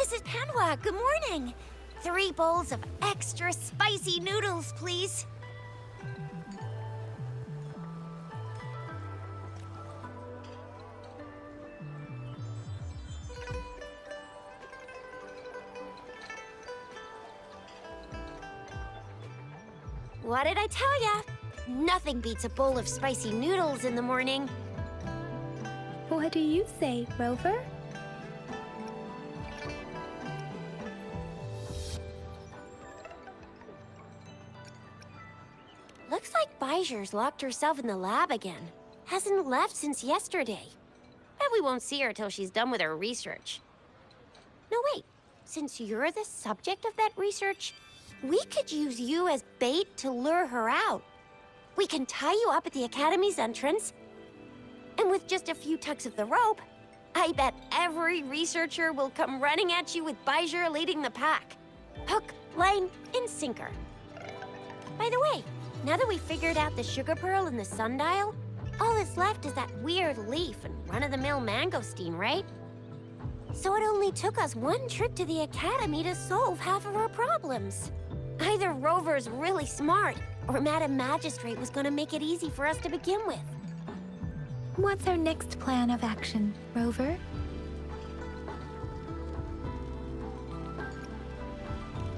Mrs. Panwa, good morning. 3 bowls of extra spicy noodles, please. What did I tell ya? Nothing beats a bowl of spicy noodles in the morning. What do you say, Rover? Looks like Baijer's locked herself in the lab again. Hasn't left since yesterday. Bet we won't see her till she's done with her research. No, wait. Since you're the subject of that research, we could use you as bait to lure her out. We can tie you up at the Academy's entrance, and with just a few tugs of the rope, I bet every researcher will come running at you with Baijer leading the pack. Hook, line, and sinker. By the way, now that we've figured out the sugar pearl and the sundial, all that's left is that weird leaf and run-of-the-mill mangosteen, right? So it only took us 1 trip to the Academy to solve half of our problems. Either Rover's really smart, or Madam Magistrate was gonna make it easy for us to begin with. What's our next plan of action, Rover?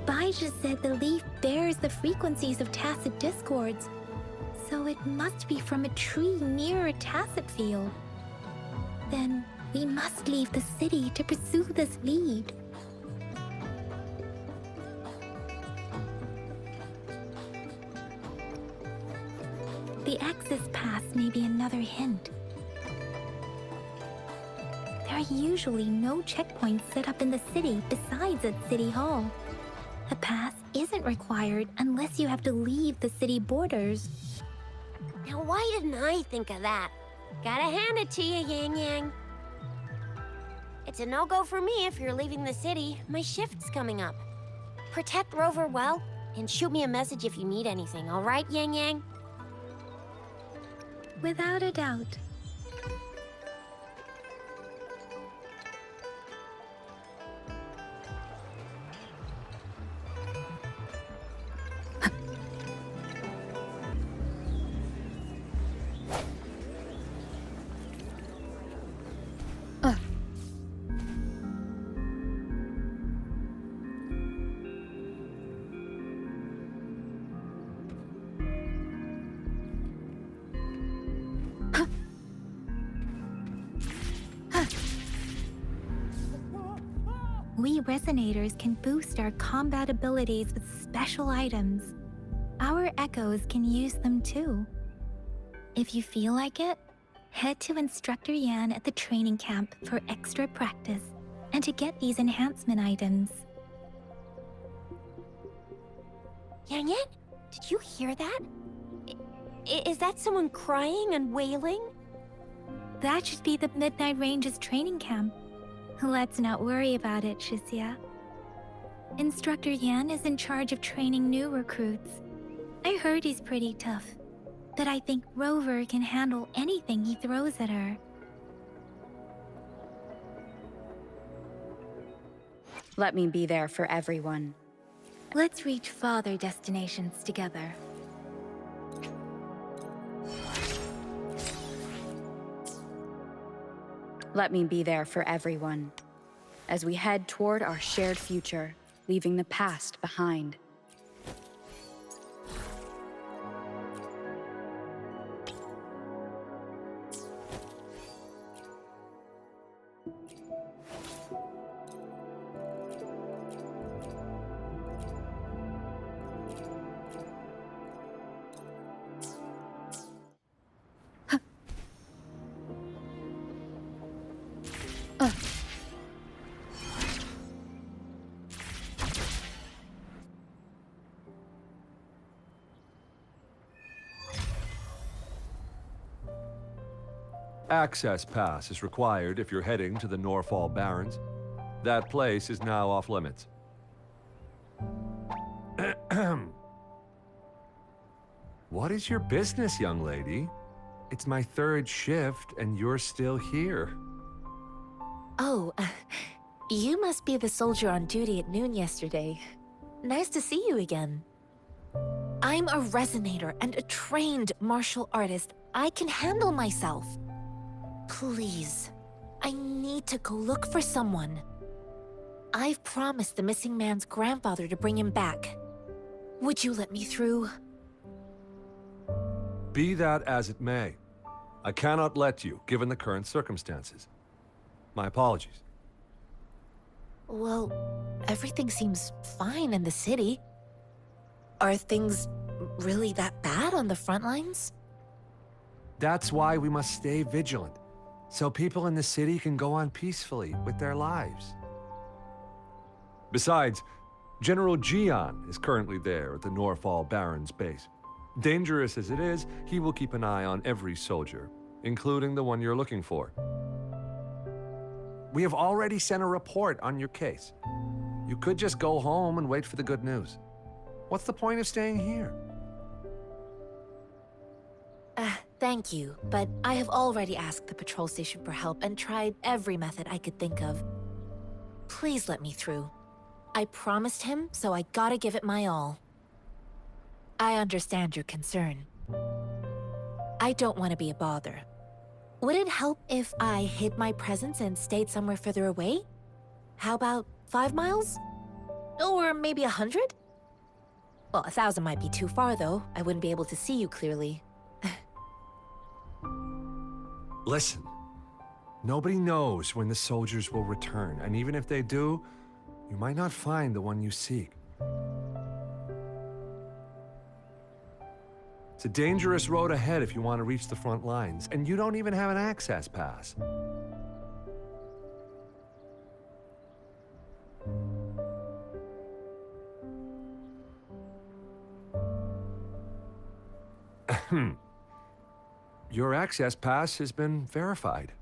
Baija said the leaf bears the frequencies of tacit discords, so it must be from a tree near a tacit field. Then we must leave the city to pursue this lead. The access pass may be another hint. There are usually no checkpoints set up in the city besides at City Hall. A pass isn't required unless you have to leave the city borders. Now why didn't I think of that? Gotta hand it to you, Yang Yang. It's a no-go for me if you're leaving the city. My shift's coming up. Protect Rover well, and shoot me a message if you need anything, all right, Yang Yang? Without a doubt. We resonators can boost our combat abilities with special items. Our echoes can use them too. If you feel like it, head to Instructor Yan at the training camp for extra practice and to get these enhancement items. Yang Yang, did you hear that? Is that someone crying and wailing? That should be the Midnight Range's training camp. Let's not worry about it, Shixia. Instructor Yan is in charge of training new recruits. I heard he's pretty tough, but I think Rover can handle anything he throws at her. Let me be there for everyone. Let's reach farther destinations together. Let me be there for everyone, as we head toward our shared future, leaving the past behind. Access pass is required if you're heading to the Norfall Barrens. That place is now off limits. What is your business, young lady? It's my 3rd shift and you're still here. Oh, You must be the soldier on duty at noon yesterday. Nice to see you again. I'm a resonator and a trained martial artist. I can handle myself. Please, I need to go look for someone. I've promised the missing man's grandfather to bring him back. Would you let me through? Be that as it may, I cannot let you, given the current circumstances. My apologies. Well, everything seems fine in the city. Are things really that bad on the front lines? That's why we must stay vigilant, so people in the city can go on peacefully with their lives. Besides, General Jian is currently there at the Norfall Baron's base. Dangerous as it is, he will keep an eye on every soldier, including the one you're looking for. We have already sent a report on your case. You could just go home and wait for the good news. What's the point of staying here? Thank you, but I have already asked the patrol station for help and tried every method I could think of. Please let me through. I promised him, so I gotta give it my all. I understand your concern. I don't want to be a bother. Would it help if I hid my presence and stayed somewhere further away? How about 5 miles? Or maybe 100? Well, 1,000 might be too far, though. I wouldn't be able to see you clearly. Listen, nobody knows when the soldiers will return, and even if they do, you might not find the one you seek. It's a dangerous road ahead if you want to reach the front lines, and you don't even have an access pass. Your access pass has been verified.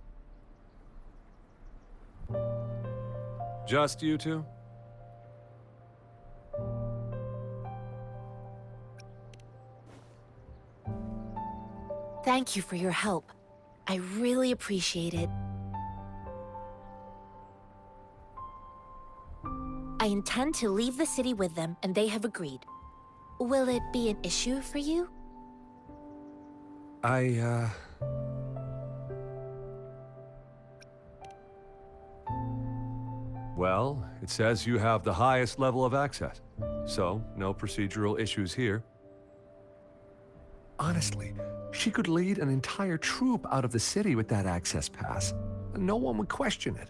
Just you two? Thank you for your help. I really appreciate it. I intend to leave the city with them, and they have agreed. Will it be an issue for you? Well, it says you have the highest level of access, so no procedural issues here. Honestly, she could lead an entire troop out of the city with that access pass, and no one would question it.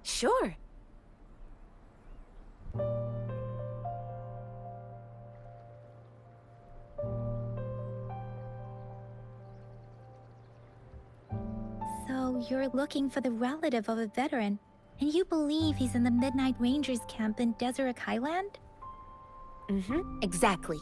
Sure. So you're looking for the relative of a veteran, and you believe he's in the Midnight Rangers camp in Deseret Highland? Exactly.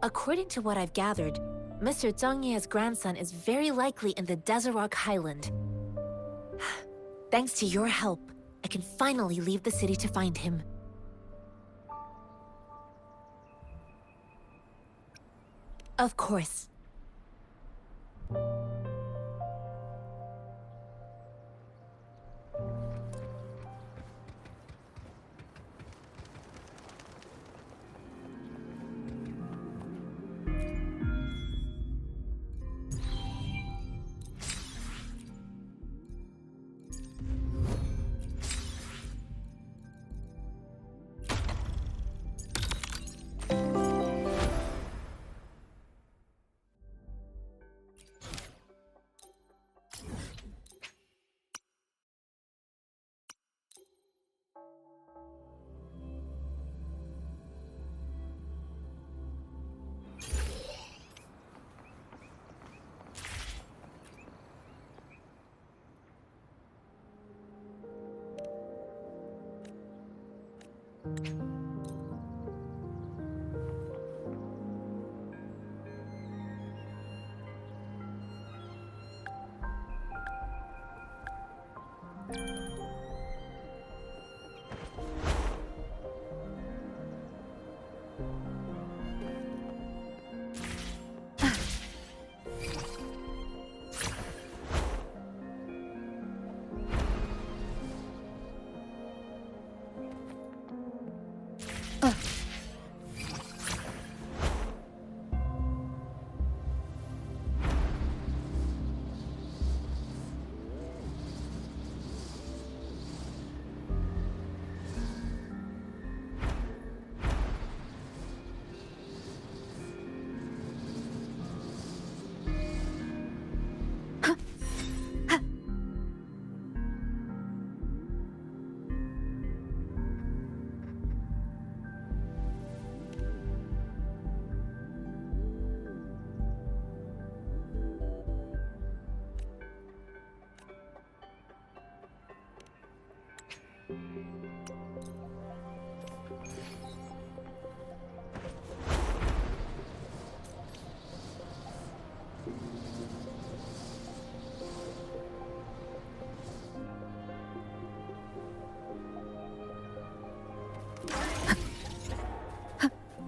According to what I've gathered, Mr. Zhang Ye's grandson is very likely in the Deseret Highland. Thanks to your help, I can finally leave the city to find him. Of course.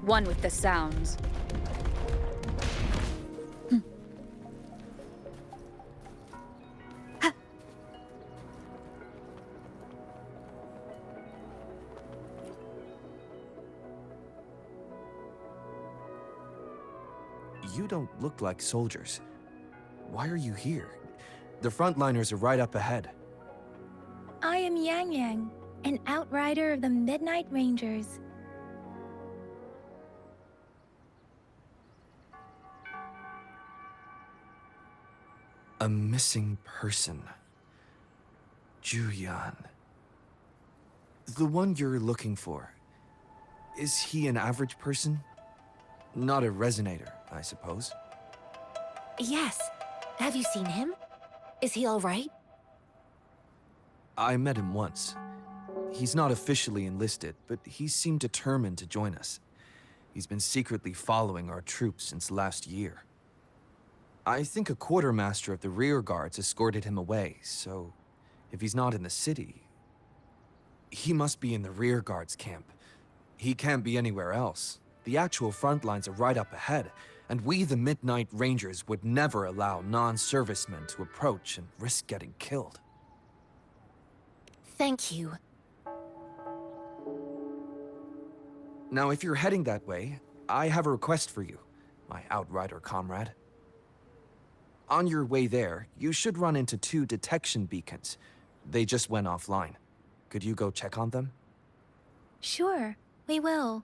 One with the sounds. You don't look like soldiers. Why are you here? The frontliners are right up ahead. I am Yang Yang, an outrider of the Midnight Rangers. A missing person. Juyan. The one you're looking for. Is he an average person? Not a resonator, I suppose. Yes. Have you seen him? Is he all right? I met him once. He's not officially enlisted, but he seemed determined to join us. He's been secretly following our troops since last year. I think a quartermaster of the rear guards escorted him away, so if he's not in the city, he must be in the rear guards camp. He can't be anywhere else. The actual front lines are right up ahead, and we, the Midnight Rangers, would never allow non-servicemen to approach and risk getting killed. Thank you. Now, if you're heading that way, I have a request for you, my outrider comrade. On your way there, you should run into 2 detection beacons. They just went offline. Could you go check on them? Sure, we will.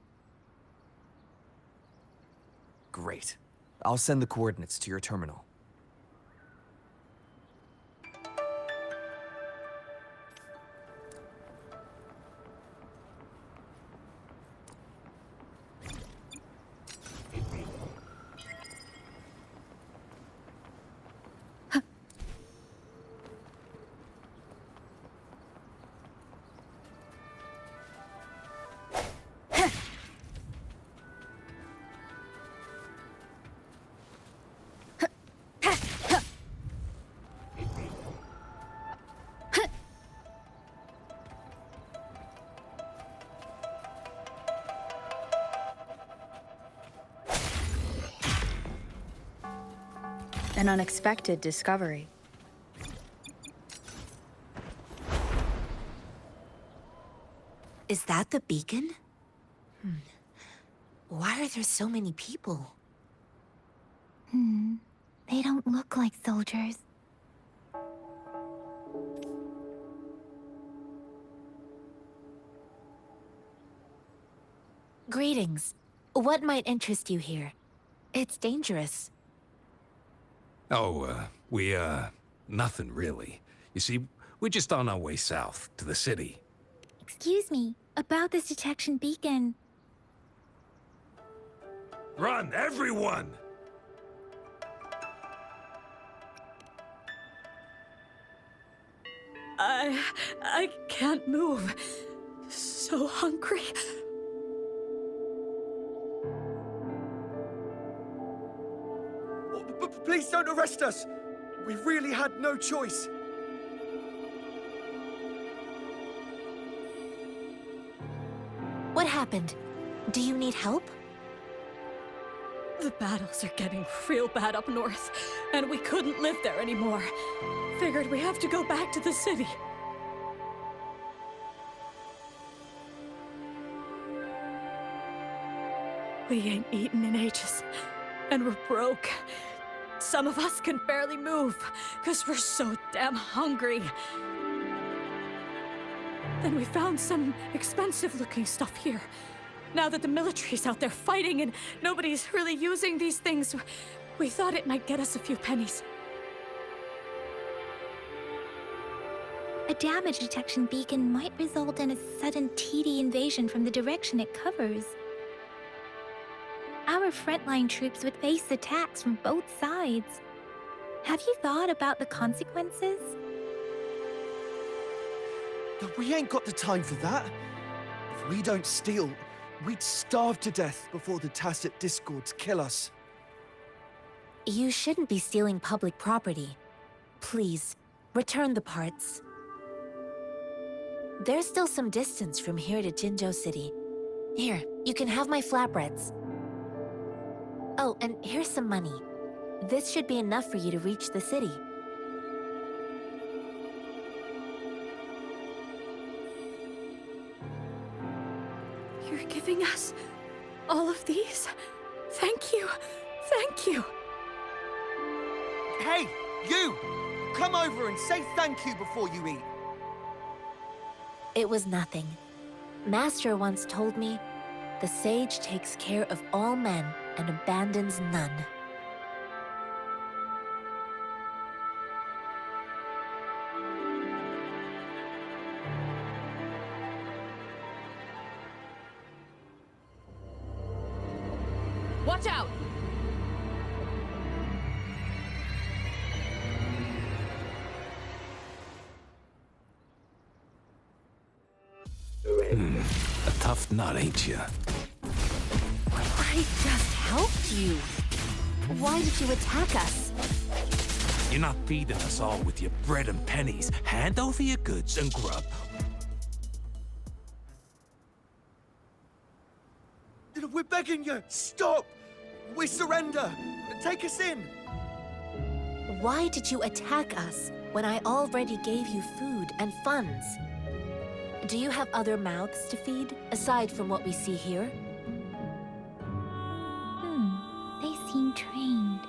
Great. I'll send the coordinates to your terminal. An unexpected discovery. Is that the beacon? Why are there so many people? They don't look like soldiers. Greetings. What might interest you here? It's dangerous. Oh, nothing really. You see, we're just on our way south, to the city. Excuse me, about this detection beacon. Run, everyone! I can't move. So hungry. Please don't arrest us! We really had no choice. What happened? Do you need help? The battles are getting real bad up north, and we couldn't live there anymore. Figured we have to go back to the city. We ain't eaten in ages, and we're broke. Some of us can barely move, because we're so damn hungry. Then we found some expensive-looking stuff here. Now that the military's out there fighting and nobody's really using these things, we thought it might get us a few pennies. A damage detection beacon might result in a sudden TD invasion from the direction it covers. Our frontline troops would face attacks from both sides. Have you thought about the consequences? We ain't got the time for that. If we don't steal, we'd starve to death before the tacit discords kill us. You shouldn't be stealing public property. Please, return the parts. There's still some distance from here to Jinzhou City. Here, you can have my flatbreads. Oh, and here's some money. This should be enough for you to reach the city. You're giving us all of these? Thank you. Thank you. Hey, you! Come over and say thank you before you eat. It was nothing. Master once told me, the sage takes care of all men and abandons none. Watch out! A tough nut, ain't you? I just helped you. Why did you attack us? You're not feeding us all with your bread and pennies. Hand over your goods and grub. We're begging you, stop! We surrender! Take us in! Why did you attack us when I already gave you food and funds? Do you have other mouths to feed, aside from what we see here? They seem trained.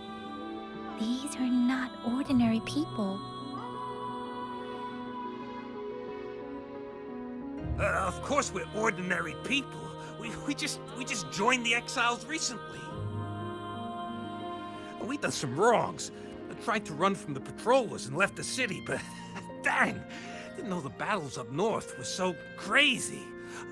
These are not ordinary people. Of course we're ordinary people. We just joined the exiles recently. We done some wrongs. I tried to run from the patrollers and left the city, but dang, didn't know the battles up north were so crazy.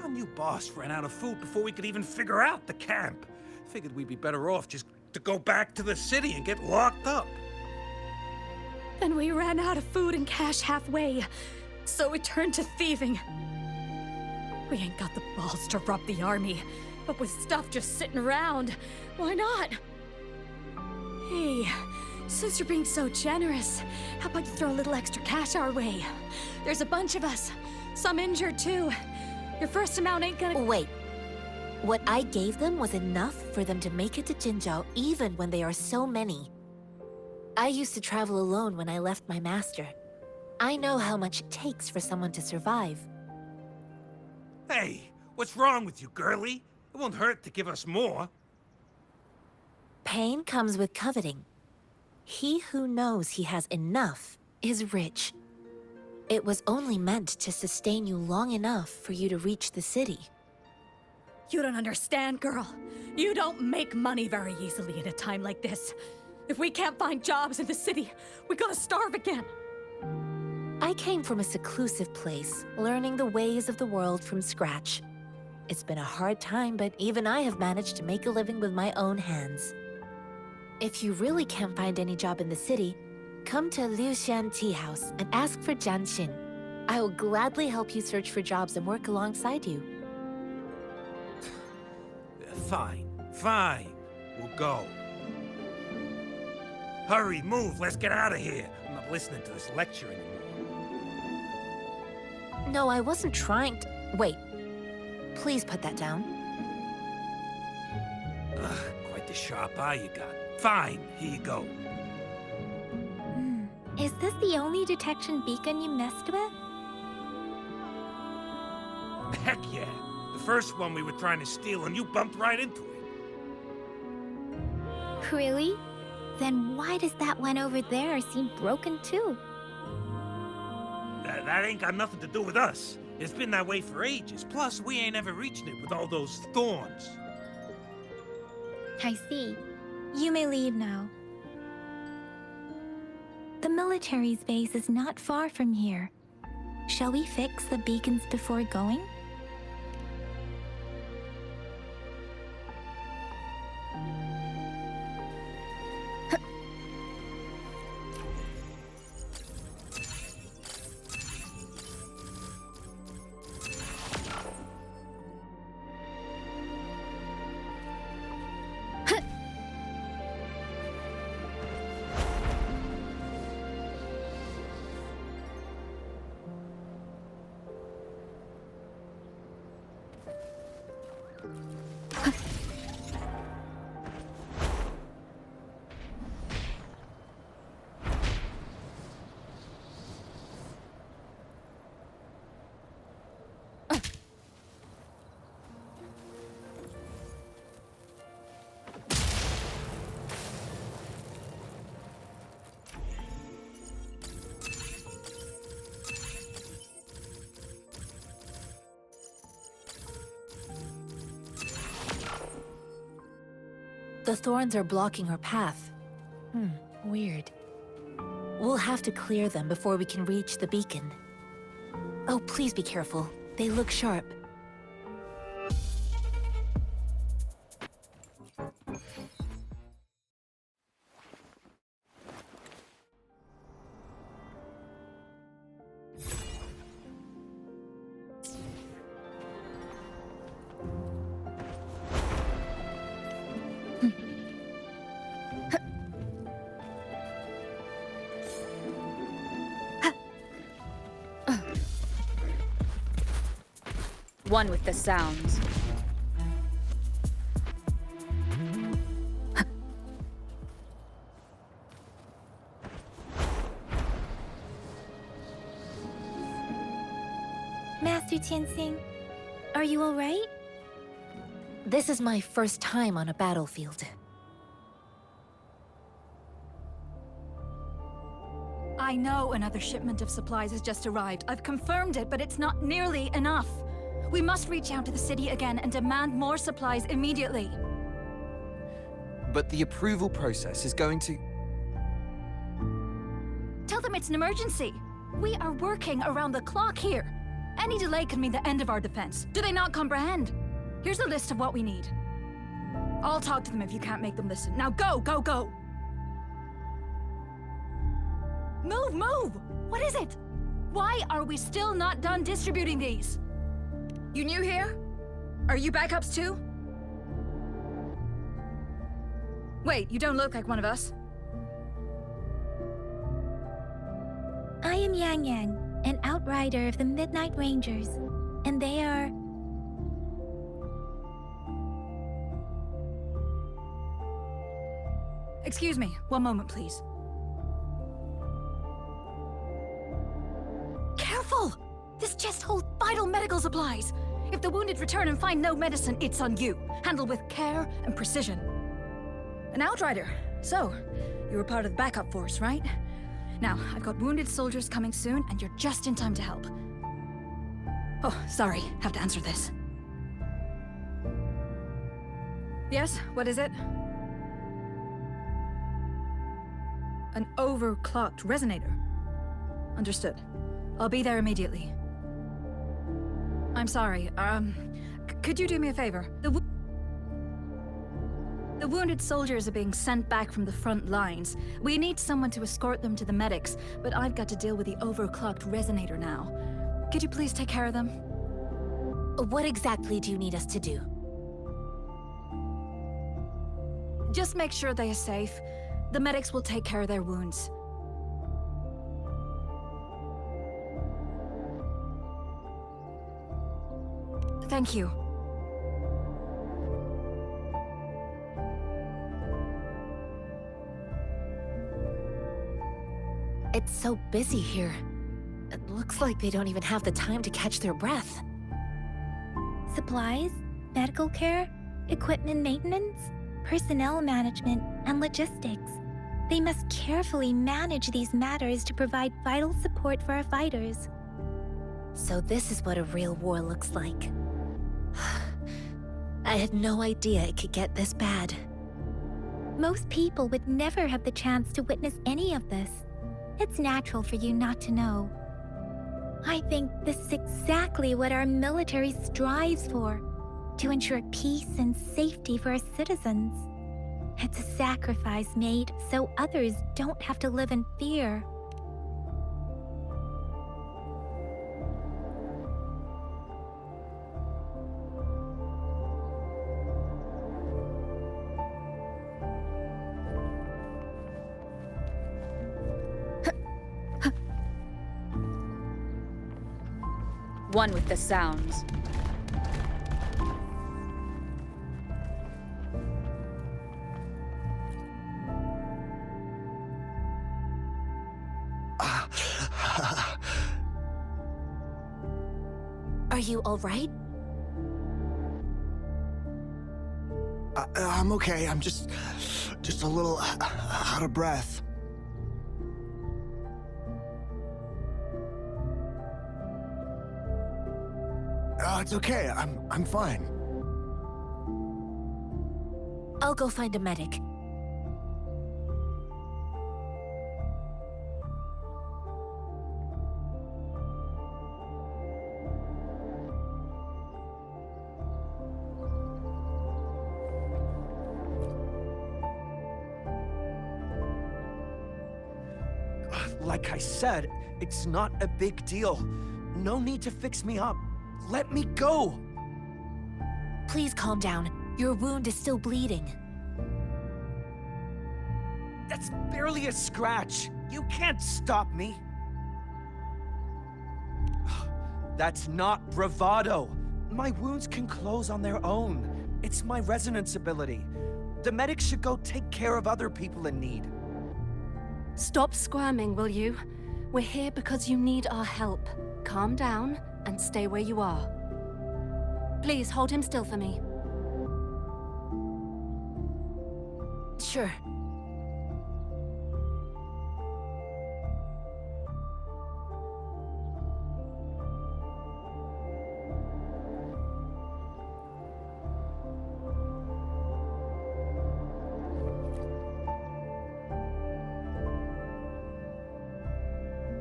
Our new boss ran out of food before we could even figure out the camp. Figured we'd be better off just to go back to the city and get locked up. Then we ran out of food and cash halfway, so we turned to thieving. We ain't got the balls to rob the army, but with stuff just sitting around, why not? Hey, since you're being so generous, how about you throw a little extra cash our way? There's a bunch of us, some injured too. Your first amount ain't gonna— Wait. What I gave them was enough for them to make it to Jinzhou even when they are so many. I used to travel alone when I left my master. I know how much it takes for someone to survive. Hey, what's wrong with you, girlie? It won't hurt to give us more. Pain comes with coveting. He who knows he has enough is rich. It was only meant to sustain you long enough for you to reach the city. You don't understand, girl. You don't make money very easily in a time like this. If we can't find jobs in the city, we're gonna starve again. I came from a seclusive place, learning the ways of the world from scratch. It's been a hard time, but even I have managed to make a living with my own hands. If you really can't find any job in the city, come to Liu Xian Tea House and ask for Jian Xin. I will gladly help you search for jobs and work alongside you. Fine. We'll go. Hurry, move, let's get out of here. I'm not listening to this lecture anymore. No, I wasn't trying to— Wait. Please put that down. a sharp eye you got. Fine, here you go. Is this the only detection beacon you messed with? Heck yeah. The first one we were trying to steal and you bumped right into it. Really? Then why does that one over there seem broken too? That ain't got nothing to do with us. It's been that way for ages. Plus, we ain't ever reached it with all those thorns. I see. You may leave now. The military's base is not far from here. Shall we fix the beacons before going? The thorns are blocking our path. Weird. We'll have to clear them before we can reach the beacon. Oh, please be careful. They look sharp. One with the sounds. Master Tianxing, are you all right? This is my first time on a battlefield. I know another shipment of supplies has just arrived. I've confirmed it, but it's not nearly enough. We must reach out to the city again and demand more supplies immediately. But the approval process is going to... Tell them it's an emergency. We are working around the clock here. Any delay could mean the end of our defense. Do they not comprehend? Here's a list of what we need. I'll talk to them if you can't make them listen. Now go, go, go! Move, move! What is it? Why are we still not done distributing these? You new here? Are you backups too? Wait, you don't look like one of us. I am Yang Yang, an outrider of the Midnight Rangers, and they are... Excuse me, one moment, please. Careful! This chest holds vital medical supplies. If the wounded return and find no medicine, it's on you. Handle with care and precision. An outrider. So, you were part of the backup force, right? Now, I've got wounded soldiers coming soon, and you're just in time to help. Oh, sorry. Have to answer this. Yes, what is it? An overclocked resonator. Understood. I'll be there immediately. I'm sorry, could you do me a favor? The wounded soldiers are being sent back from the front lines. We need someone to escort them to the medics, but I've got to deal with the overclocked resonator now. Could you please take care of them? What exactly do you need us to do? Just make sure they are safe. The medics will take care of their wounds. Thank you. It's so busy here. It looks like they don't even have the time to catch their breath. Supplies, medical care, equipment maintenance, personnel management, and logistics. They must carefully manage these matters to provide vital support for our fighters. So this is what a real war looks like. I had no idea it could get this bad. Most people would never have the chance to witness any of this. It's natural for you not to know. I think this is exactly what our military strives for, to ensure peace and safety for our citizens. It's a sacrifice made so others don't have to live in fear. One with the sounds. Are you all right? I'm okay. I'm just a little out of breath. It's okay. I'm fine. I'll go find a medic. Like I said, it's not a big deal. No need to fix me up. Let me go! Please calm down. Your wound is still bleeding. That's barely a scratch. You can't stop me. That's not bravado. My wounds can close on their own. It's my resonance ability. The medics should go take care of other people in need. Stop squirming, will you? We're here because you need our help. Calm down and stay where you are. Please hold him still for me. Sure.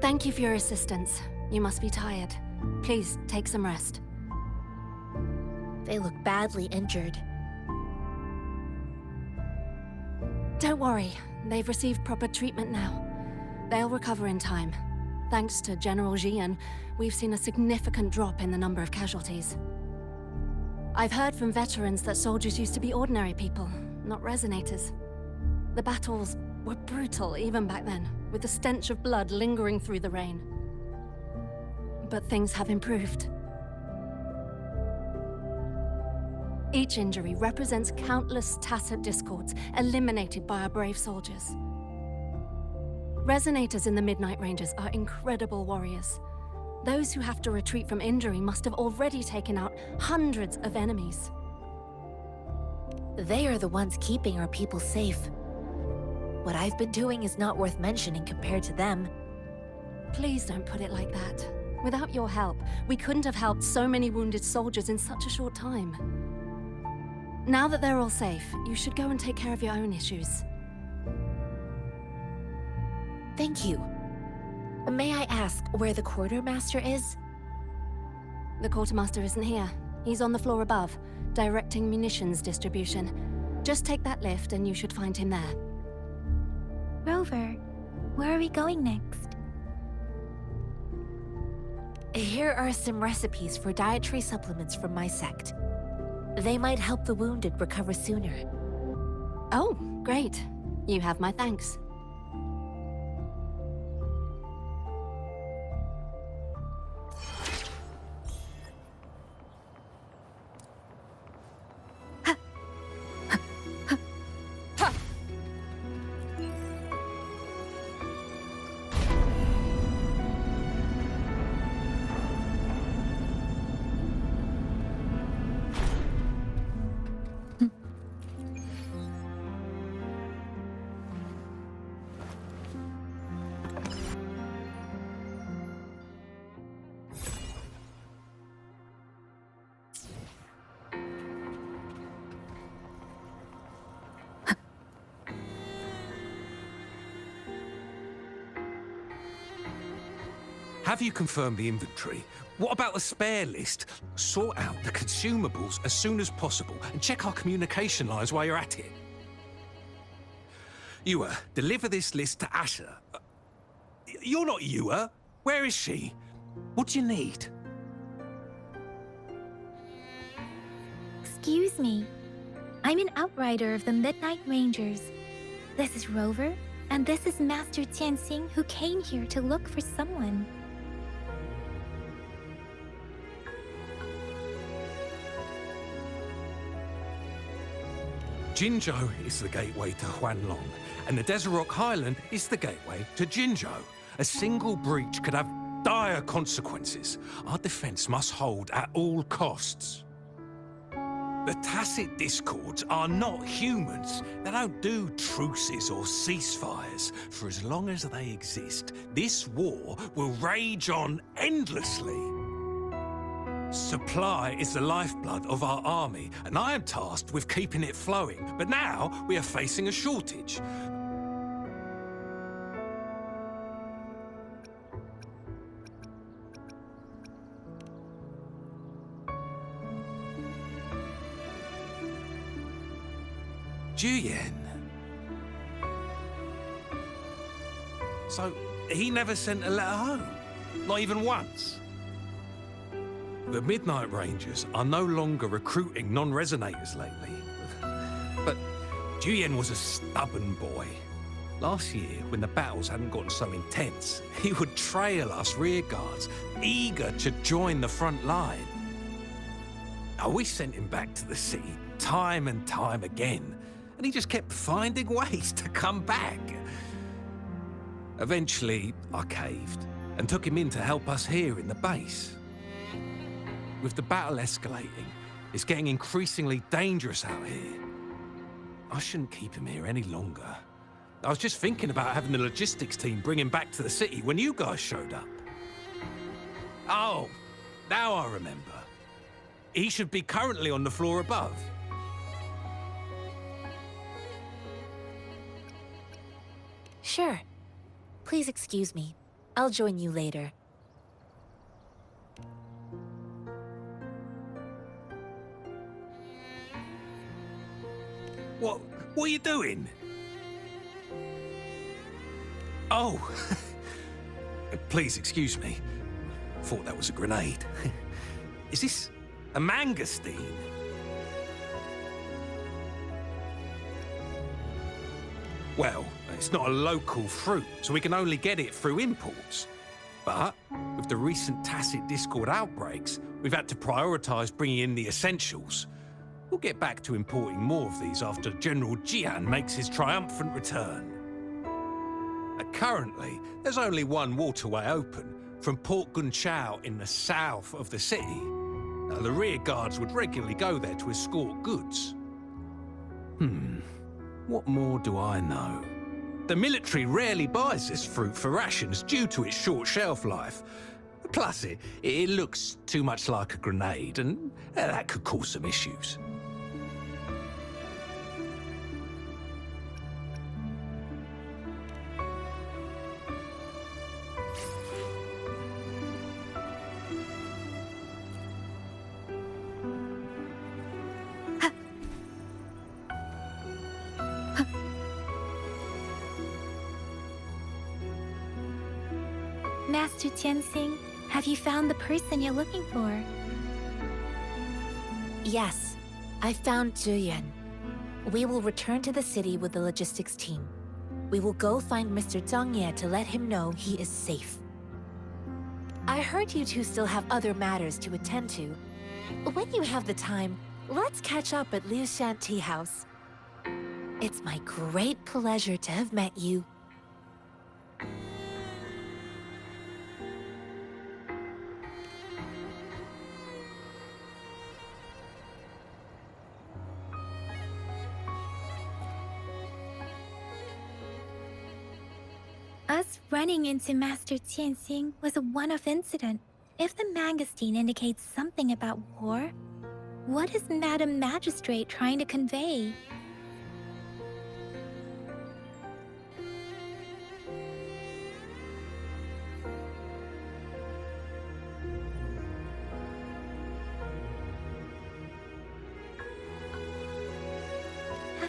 Thank you for your assistance. You must be tired. Please, take some rest. They look badly injured. Don't worry. They've received proper treatment now. They'll recover in time. Thanks to General Jian, we've seen a significant drop in the number of casualties. I've heard from veterans that soldiers used to be ordinary people, not resonators. The battles were brutal even back then, with the stench of blood lingering through the rain. But things have improved. Each injury represents countless tacit discords eliminated by our brave soldiers. Resonators in the Midnight Ranges are incredible warriors. Those who have to retreat from injury must have already taken out hundreds of enemies. They are the ones keeping our people safe. What I've been doing is not worth mentioning compared to them. Please don't put it like that. Without your help, we couldn't have helped so many wounded soldiers in such a short time. Now that they're all safe, you should go and take care of your own issues. Thank you. May I ask where the quartermaster is? The quartermaster isn't here. He's on the floor above, directing munitions distribution. Just take that lift and you should find him there. Rover, where are we going next? Here are some recipes for dietary supplements from my sect. They might help the wounded recover sooner. Oh, great. You have my thanks. Have you confirmed the inventory? What about the spare list? Sort out the consumables as soon as possible and check our communication lines while you're at it. Yuwa, deliver this list to Asher. You're not Yuwa. Where is she? What do you need? Excuse me. I'm an outrider of the Midnight Rangers. This is Rover, and this is Master Tianxing, who came here to look for someone. Jinzhou is the gateway to Huanlong, and the Desert Rock Highland is the gateway to Jinzhou. A single breach could have dire consequences. Our defense must hold at all costs. The tacit discords are not humans. They don't do truces or ceasefires. For as long as they exist, this war will rage on endlessly. Supply is the lifeblood of our army, and I am tasked with keeping it flowing. But now we are facing a shortage. Juyen. So, he never sent a letter home? Not even once? The Midnight Rangers are no longer recruiting non-resonators lately. But Juyen was a stubborn boy. Last year, when the battles hadn't gotten so intense, he would trail us rearguards, eager to join the front line. Now, we sent him back to the city time and time again, and he just kept finding ways to come back. Eventually, I caved and took him in to help us here in the base. With the battle escalating, it's getting increasingly dangerous out here. I shouldn't keep him here any longer. I was just thinking about having the logistics team bring him back to the city when you guys showed up. Oh, now I remember. He should be currently on the floor above. Sure. Please excuse me. I'll join you later. What are you doing? Oh, please excuse me. Thought that was a grenade. Is this a mangosteen? Well, it's not a local fruit, so we can only get it through imports. But with the recent tacit discord outbreaks, we've had to prioritize bringing in the essentials. We'll get back to importing more of these after General Jian makes his triumphant return. Currently, there's only one waterway open, from Port Gunchao in the south of the city. The rear guards would regularly go there to escort goods. What more do I know? The military rarely buys this fruit for rations due to its short shelf life. Plus, it looks too much like a grenade, and that could cause some issues. Master Tianxing, have you found the person you're looking for? Yes, I found Juyen. We will return to the city with the logistics team. We will go find Mr. Zhang Ye to let him know he is safe. I heard you two still have other matters to attend to. When you have the time, let's catch up at Liu Shan Tea House. It's my great pleasure to have met you. Us running into Master Tianxing was a one-off incident. If the mangosteen indicates something about war, what is Madam Magistrate trying to convey?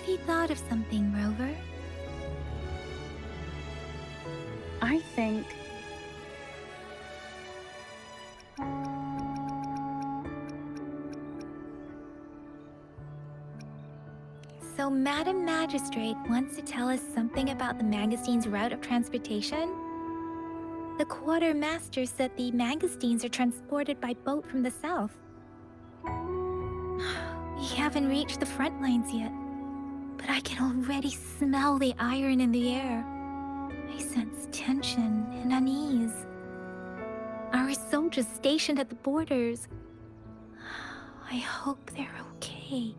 Have you thought of something, Rover? I think... So Madam Magistrate wants to tell us something about the magazine's route of transportation? The quartermaster said the magazines are transported by boat from the south. We haven't reached the front lines yet, but I can already smell the iron in the air. I sense tension and unease. Our soldiers stationed at the borders. I hope they're okay.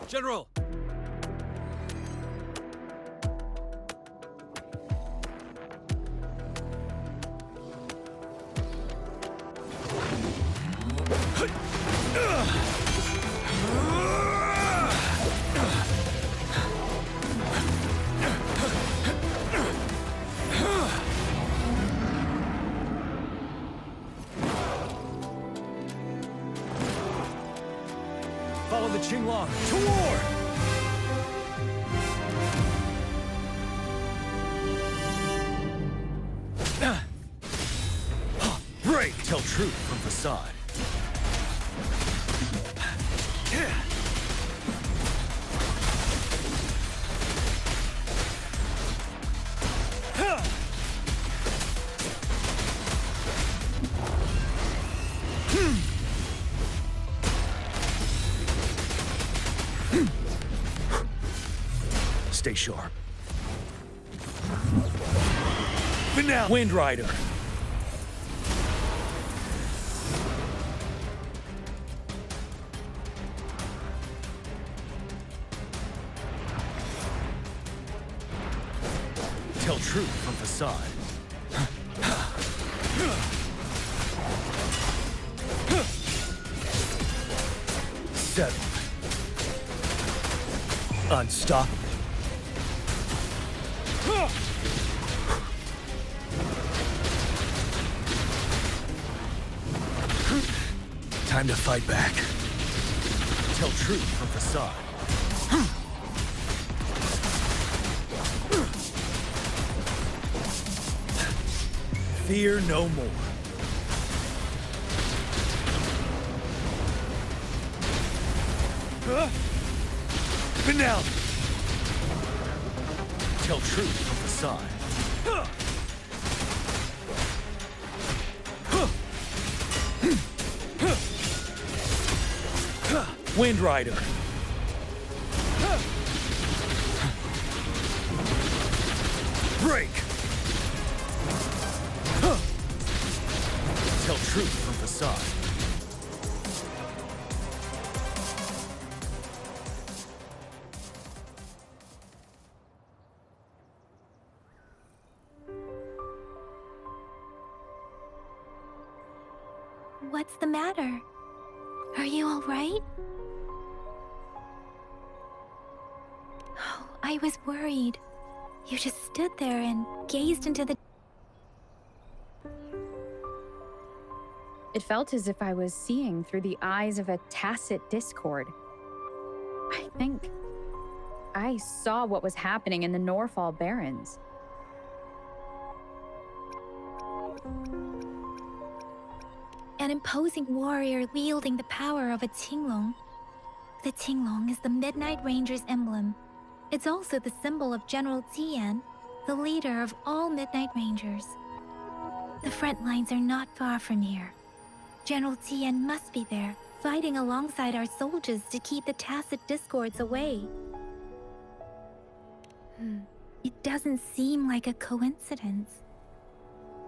General! Follow the Qinglong to war! Break! Tell truth from facade. Stay sharp. But now, Wind Rider. Tell truth from facade. Settle. Unstoppable. Time to fight back. Tell truth from facade. Fear no more. Finale. Tell truth from facade. Wind Rider. Break. Tell truth from facade. What's the matter? Are you all right? Oh, I was worried. You just stood there and gazed into the... It felt as if I was seeing through the eyes of a tacit discord. I think I saw what was happening in the Norfall Barrens. An imposing warrior wielding the power of a Qinglong. The Qinglong is the Midnight Ranger's emblem. It's also the symbol of General Tian, the leader of all Midnight Rangers. The front lines are not far from here. General Tien must be there, fighting alongside our soldiers to keep the tacit discords away. It doesn't seem like a coincidence.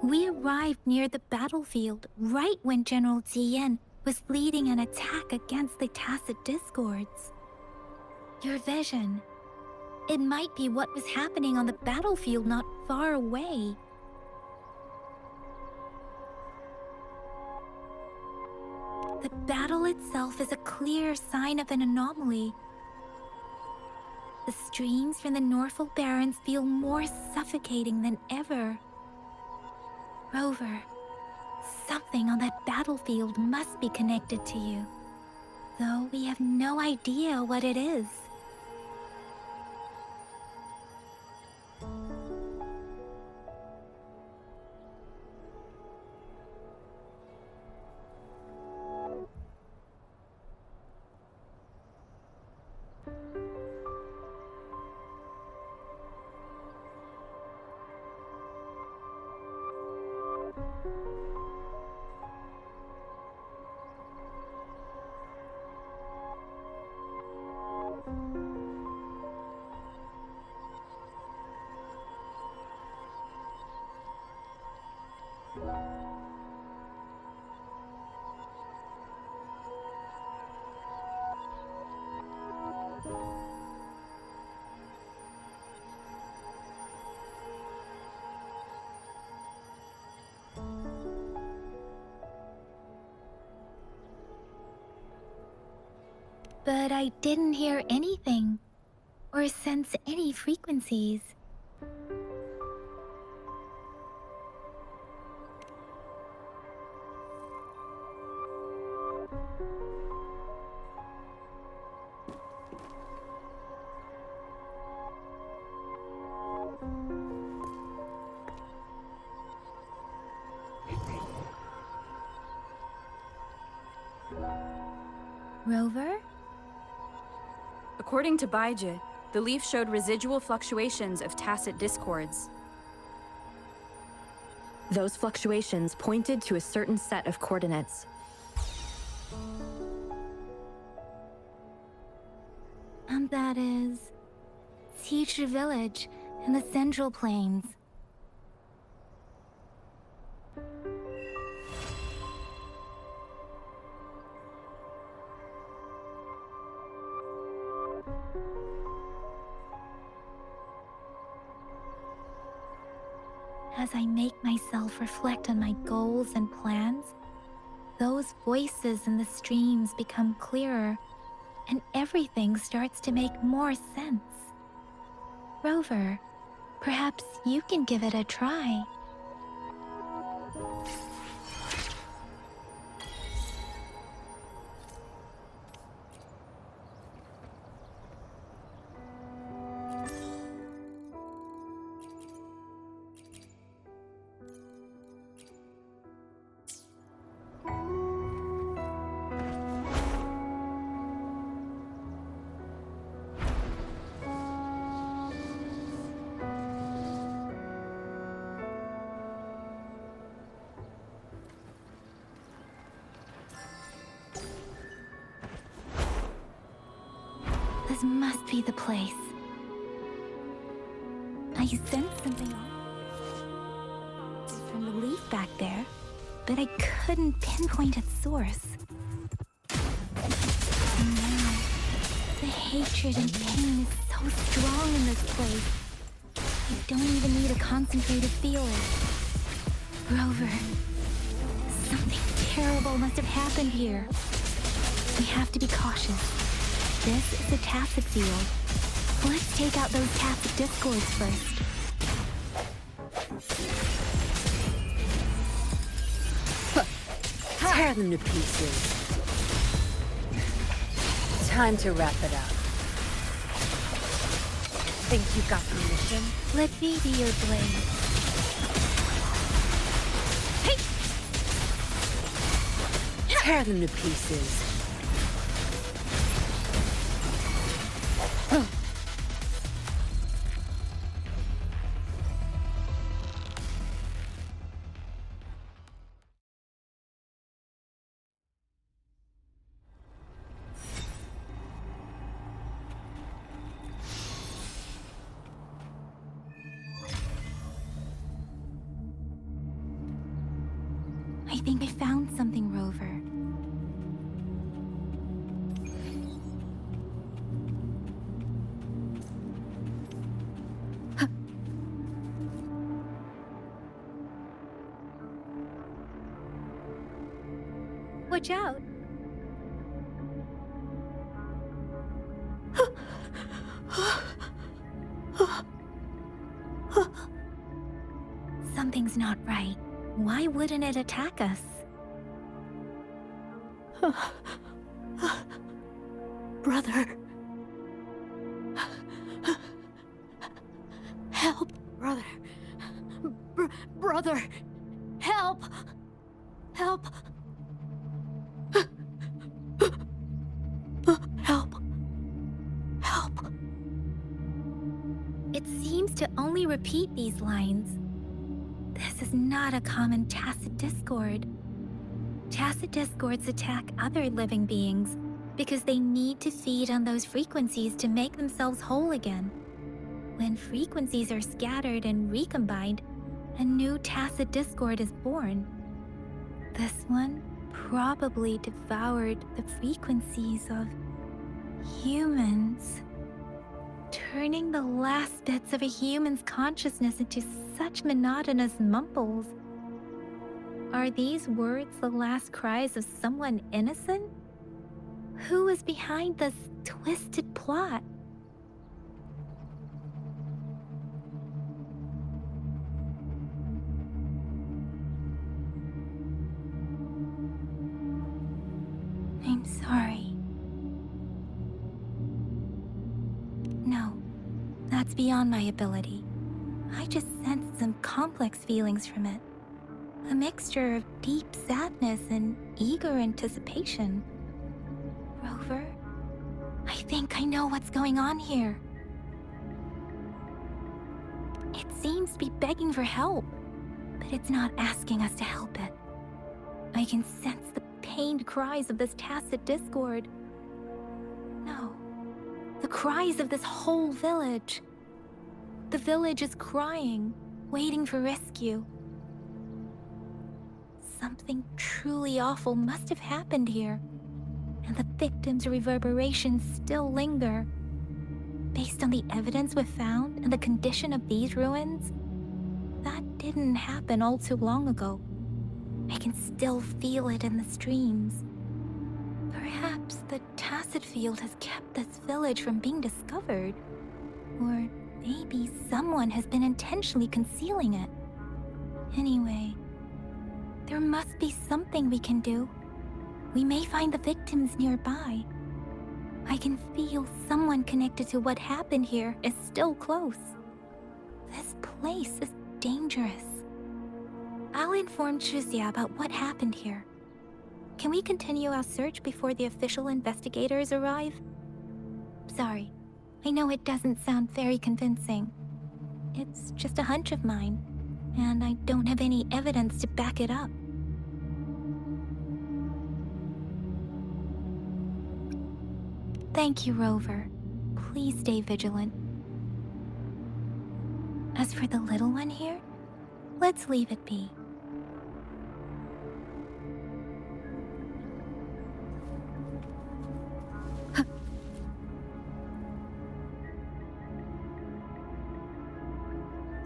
We arrived near the battlefield right when General Tien was leading an attack against the tacit discords. Your vision. It might be what was happening on the battlefield not far away. The battle itself is a clear sign of an anomaly. The streams from the Norfolk Barrens feel more suffocating than ever. Rover, something on that battlefield must be connected to you, though we have no idea what it is. But I didn't hear anything, or sense any frequencies. Rover? According to Baiji, the leaf showed residual fluctuations of tacit discords. Those fluctuations pointed to a certain set of coordinates. And that is... Teacher Village in the Central Plains. As I make myself reflect on my goals and plans, those voices in the streams become clearer, and everything starts to make more sense. Rover, perhaps you can give it a try. This must be the place. I sense something from the leaf back there, but I couldn't pinpoint its source. And now, the hatred and pain is so strong in this place. I don't even need a concentrated feeling. Rover, something terrible must have happened here. We have to be cautious. This is a tacit field. Let's take out those tacit discords first. Tear them to pieces. Time to wrap it up. Think you got permission? Let me be your blade. Hey! Tear them to pieces. I think I found something, Rover. Watch out! Something's not right. Why wouldn't it attack us? Brother. Help, brother. Brother. Help. Help. Help. Help. It seems to only repeat these lines. This is not a common tacit discord. Tacit discords attack other living beings because they need to feed on those frequencies to make themselves whole again. When frequencies are scattered and recombined, a new tacit discord is born. This one probably devoured the frequencies of humans, turning the last bits of a human's consciousness into such monotonous mumbles. Are these words the last cries of someone innocent? Who is behind this twisted plot? I'm sorry. No, that's beyond my ability. I just sensed some complex feelings from it. A mixture of deep sadness and eager anticipation. Rover, I think I know what's going on here. It seems to be begging for help, but it's not asking us to help it. I can sense the pained cries of this tacit discord. No, the cries of this whole village. The village is crying, waiting for rescue. Something truly awful must have happened here, and the victims' reverberations still linger. Based on the evidence we've found and the condition of these ruins, that didn't happen all too long ago. I can still feel it in the streams. Perhaps the tacit field has kept this village from being discovered. Or maybe someone has been intentionally concealing it. Anyway, there must be something we can do. We may find the victims nearby. I can feel someone connected to what happened here is still close. This place is dangerous. I'll inform Chuzia about what happened here. Can we continue our search before the official investigators arrive? Sorry, I know it doesn't sound very convincing. It's just a hunch of mine, and I don't have any evidence to back it up. Thank you, Rover. Please stay vigilant. As for the little one here, let's leave it be.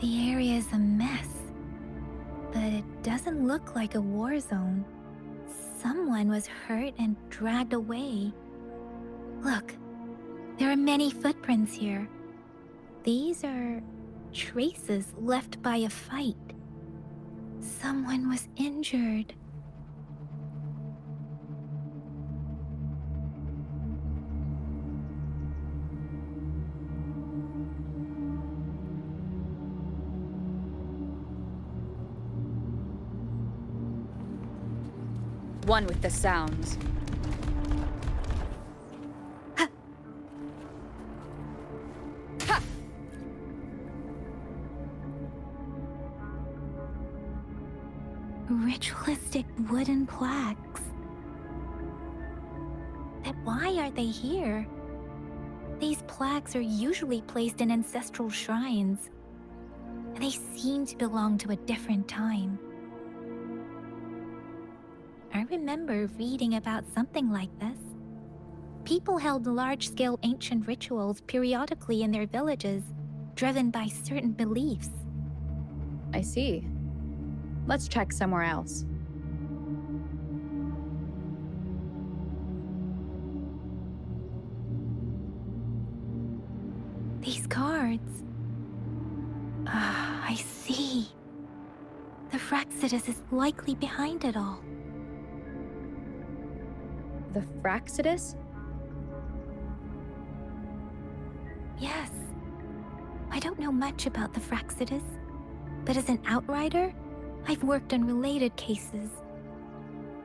The area is a mess, but it doesn't look like a war zone. Someone was hurt and dragged away. Look, there are many footprints here. These are traces left by a fight. Someone was injured. One with the sounds. Ritualistic wooden plaques. But why are they here? These plaques are usually placed in ancestral shrines. They seem to belong to a different time. I remember reading about something like this. People held large-scale ancient rituals periodically in their villages, driven by certain beliefs. I see. Let's check somewhere else. These cards. Ah, I see. The Fraxidus is likely behind it all. The Fraxidus? Yes. I don't know much about the Fraxidus, but as an outrider, I've worked on related cases.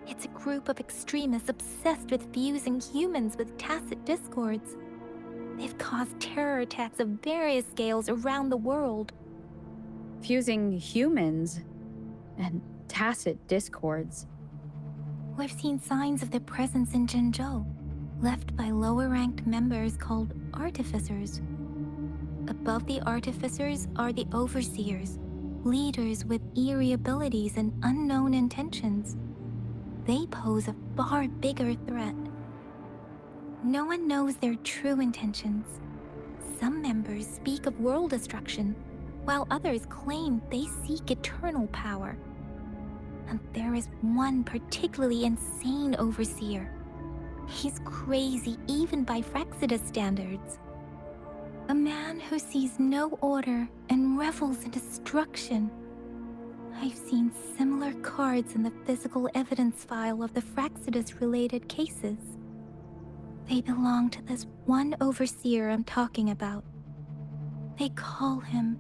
It's a group of extremists obsessed with fusing humans with tacit discords. They've caused terror attacks of various scales around the world. Fusing humans and tacit discords. We've seen signs of their presence in Jinzhou, left by lower-ranked members called artificers. Above the artificers are the overseers, leaders with eerie abilities and unknown intentions. They pose a far bigger threat. No one knows their true intentions. Some members speak of world destruction, while others claim they seek eternal power. And there is one particularly insane overseer. He's crazy even by Fraxidus standards. A man who sees no order and revels in destruction. I've seen similar cards in the physical evidence file of the Fraxidus-related cases. They belong to this one overseer I'm talking about. They call him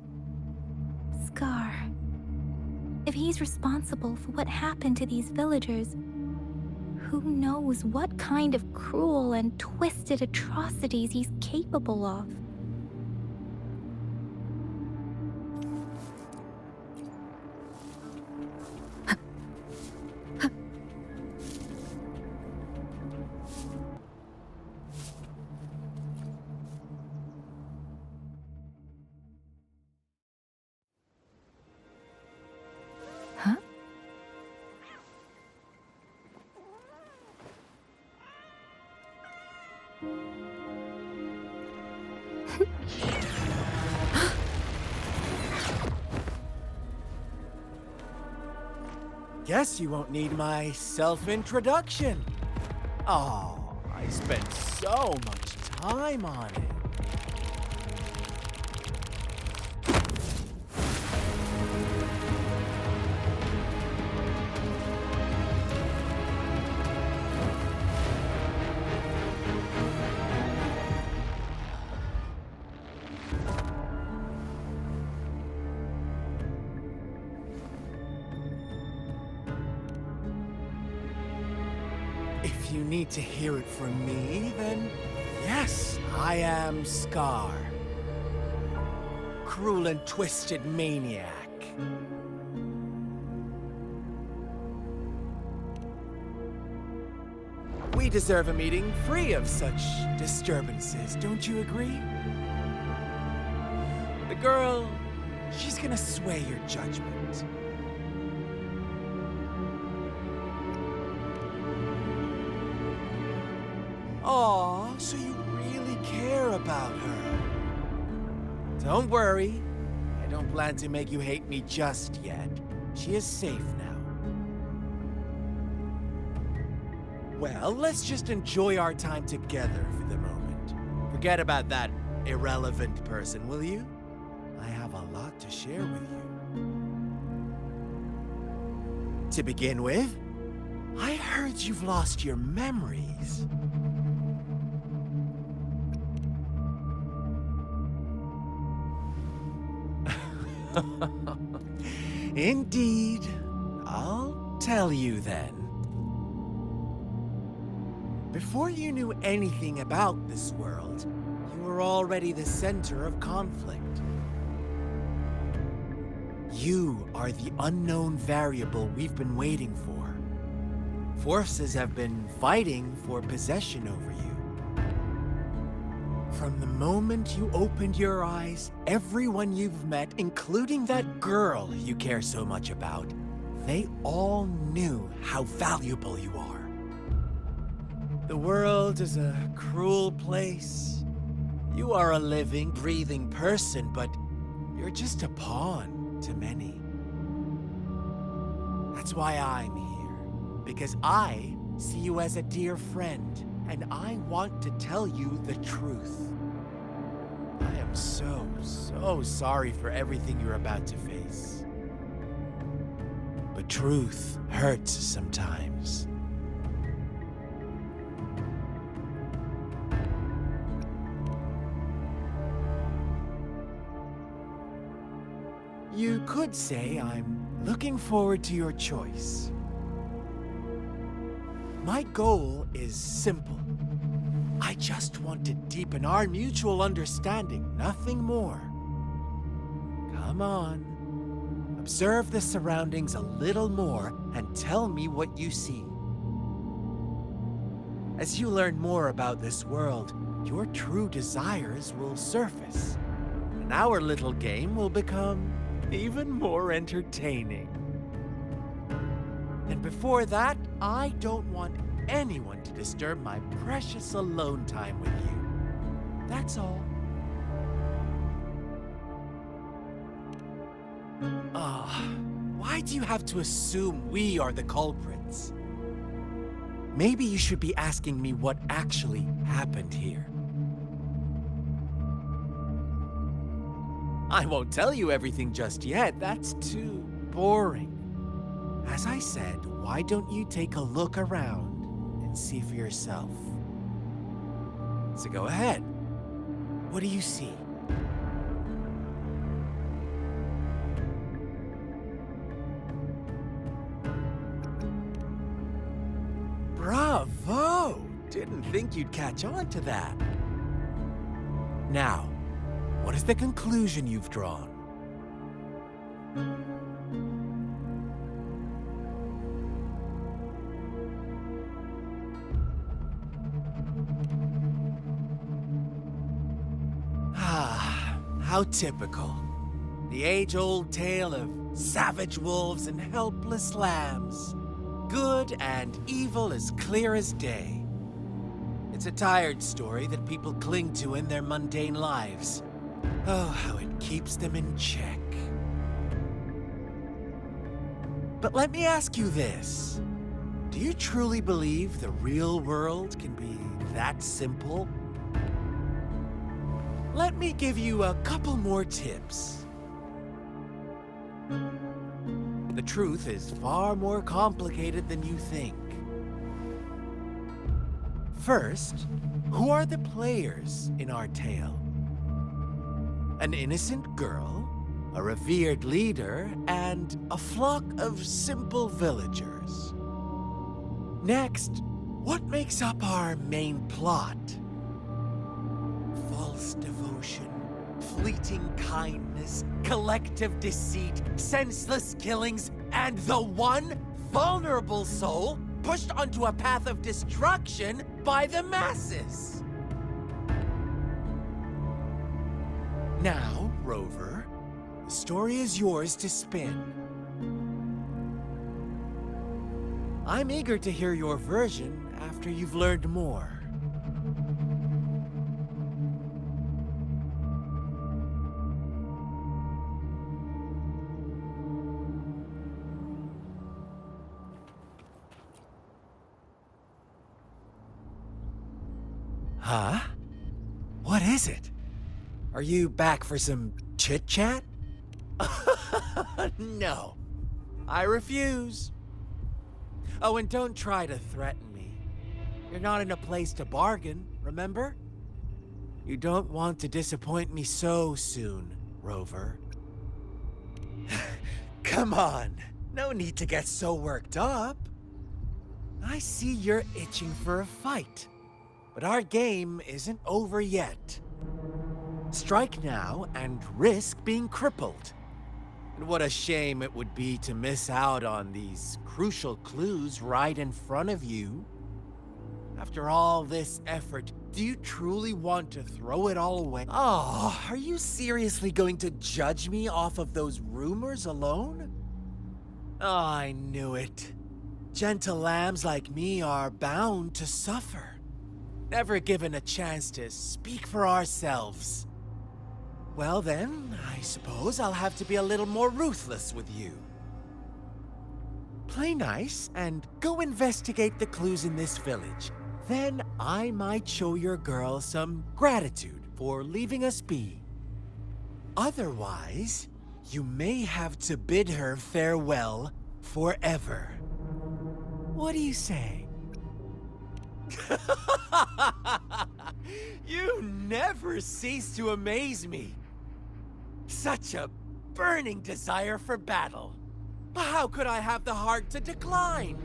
Scar. If he's responsible for what happened to these villagers, who knows what kind of cruel and twisted atrocities he's capable of. Huh? Guess you won't need my self-introduction. Oh, I spent so much time on it. If you need to hear it from me, then yes, I am Scar. Cruel and twisted maniac. We deserve a meeting free of such disturbances, don't you agree? The girl, she's gonna sway your judgment. Aw, so you really care about her. Don't worry, I don't plan to make you hate me just yet. She is safe now. Well, let's just enjoy our time together for the moment. Forget about that irrelevant person, will you? I have a lot to share with you. To begin with, I heard you've lost your memories. Indeed. I'll tell you then. Before you knew anything about this world, you were already the center of conflict. You are the unknown variable we've been waiting for. Forces have been fighting for possession over you. From the moment you opened your eyes, everyone you've met, including that girl you care so much about, they all knew how valuable you are. The world is a cruel place. You are a living, breathing person, but you're just a pawn to many. That's why I'm here, because I see you as a dear friend, and I want to tell you the truth. I am so sorry for everything you're about to face. But truth hurts sometimes. You could say I'm looking forward to your choice. My goal is simple. I just want to deepen our mutual understanding, nothing more. Come on. Observe the surroundings a little more and tell me what you see. As you learn more about this world, your true desires will surface, and our little game will become even more entertaining. And before that, I don't want anyone to disturb my precious alone time with you. That's all. Why do you have to assume we are the culprits? Maybe you should be asking me what actually happened here. I won't tell you everything just yet. That's too boring. As I said, why don't you take a look around and see for yourself? So go ahead. What do you see? Bravo! Didn't think you'd catch on to that. Now, what is the conclusion you've drawn? How typical. The age-old tale of savage wolves and helpless lambs. Good and evil as clear as day. It's a tired story that people cling to in their mundane lives. Oh, how it keeps them in check. But let me ask you this. Do you truly believe the real world can be that simple? Let me give you a couple more tips. The truth is far more complicated than you think. First, who are the players in our tale? An innocent girl, a revered leader, and a flock of simple villagers. Next, what makes up our main plot? False devotion, fleeting kindness, collective deceit, senseless killings, and the one vulnerable soul pushed onto a path of destruction by the masses. Now, Rover, the story is yours to spin. I'm eager to hear your version after you've learned more. Huh? What is it? Are you back for some chit-chat? No. I refuse. Oh, and don't try to threaten me. You're not in a place to bargain, remember? You don't want to disappoint me so soon, Rover. Come on. No need to get so worked up. I see you're itching for a fight. But our game isn't over yet. Strike now and risk being crippled. And what a shame it would be to miss out on these crucial clues right in front of you. After all this effort, do you truly want to throw it all away? Oh, are you seriously going to judge me off of those rumors alone? Oh, I knew it. Gentle lambs like me are bound to suffer. Never given a chance to speak for ourselves. Well then, I suppose I'll have to be a little more ruthless with you. Play nice and go investigate the clues in this village. Then I might show your girl some gratitude for leaving us be. Otherwise, you may have to bid her farewell forever. What do you say? You never cease to amaze me. Such a burning desire for battle. How could I have the heart to decline?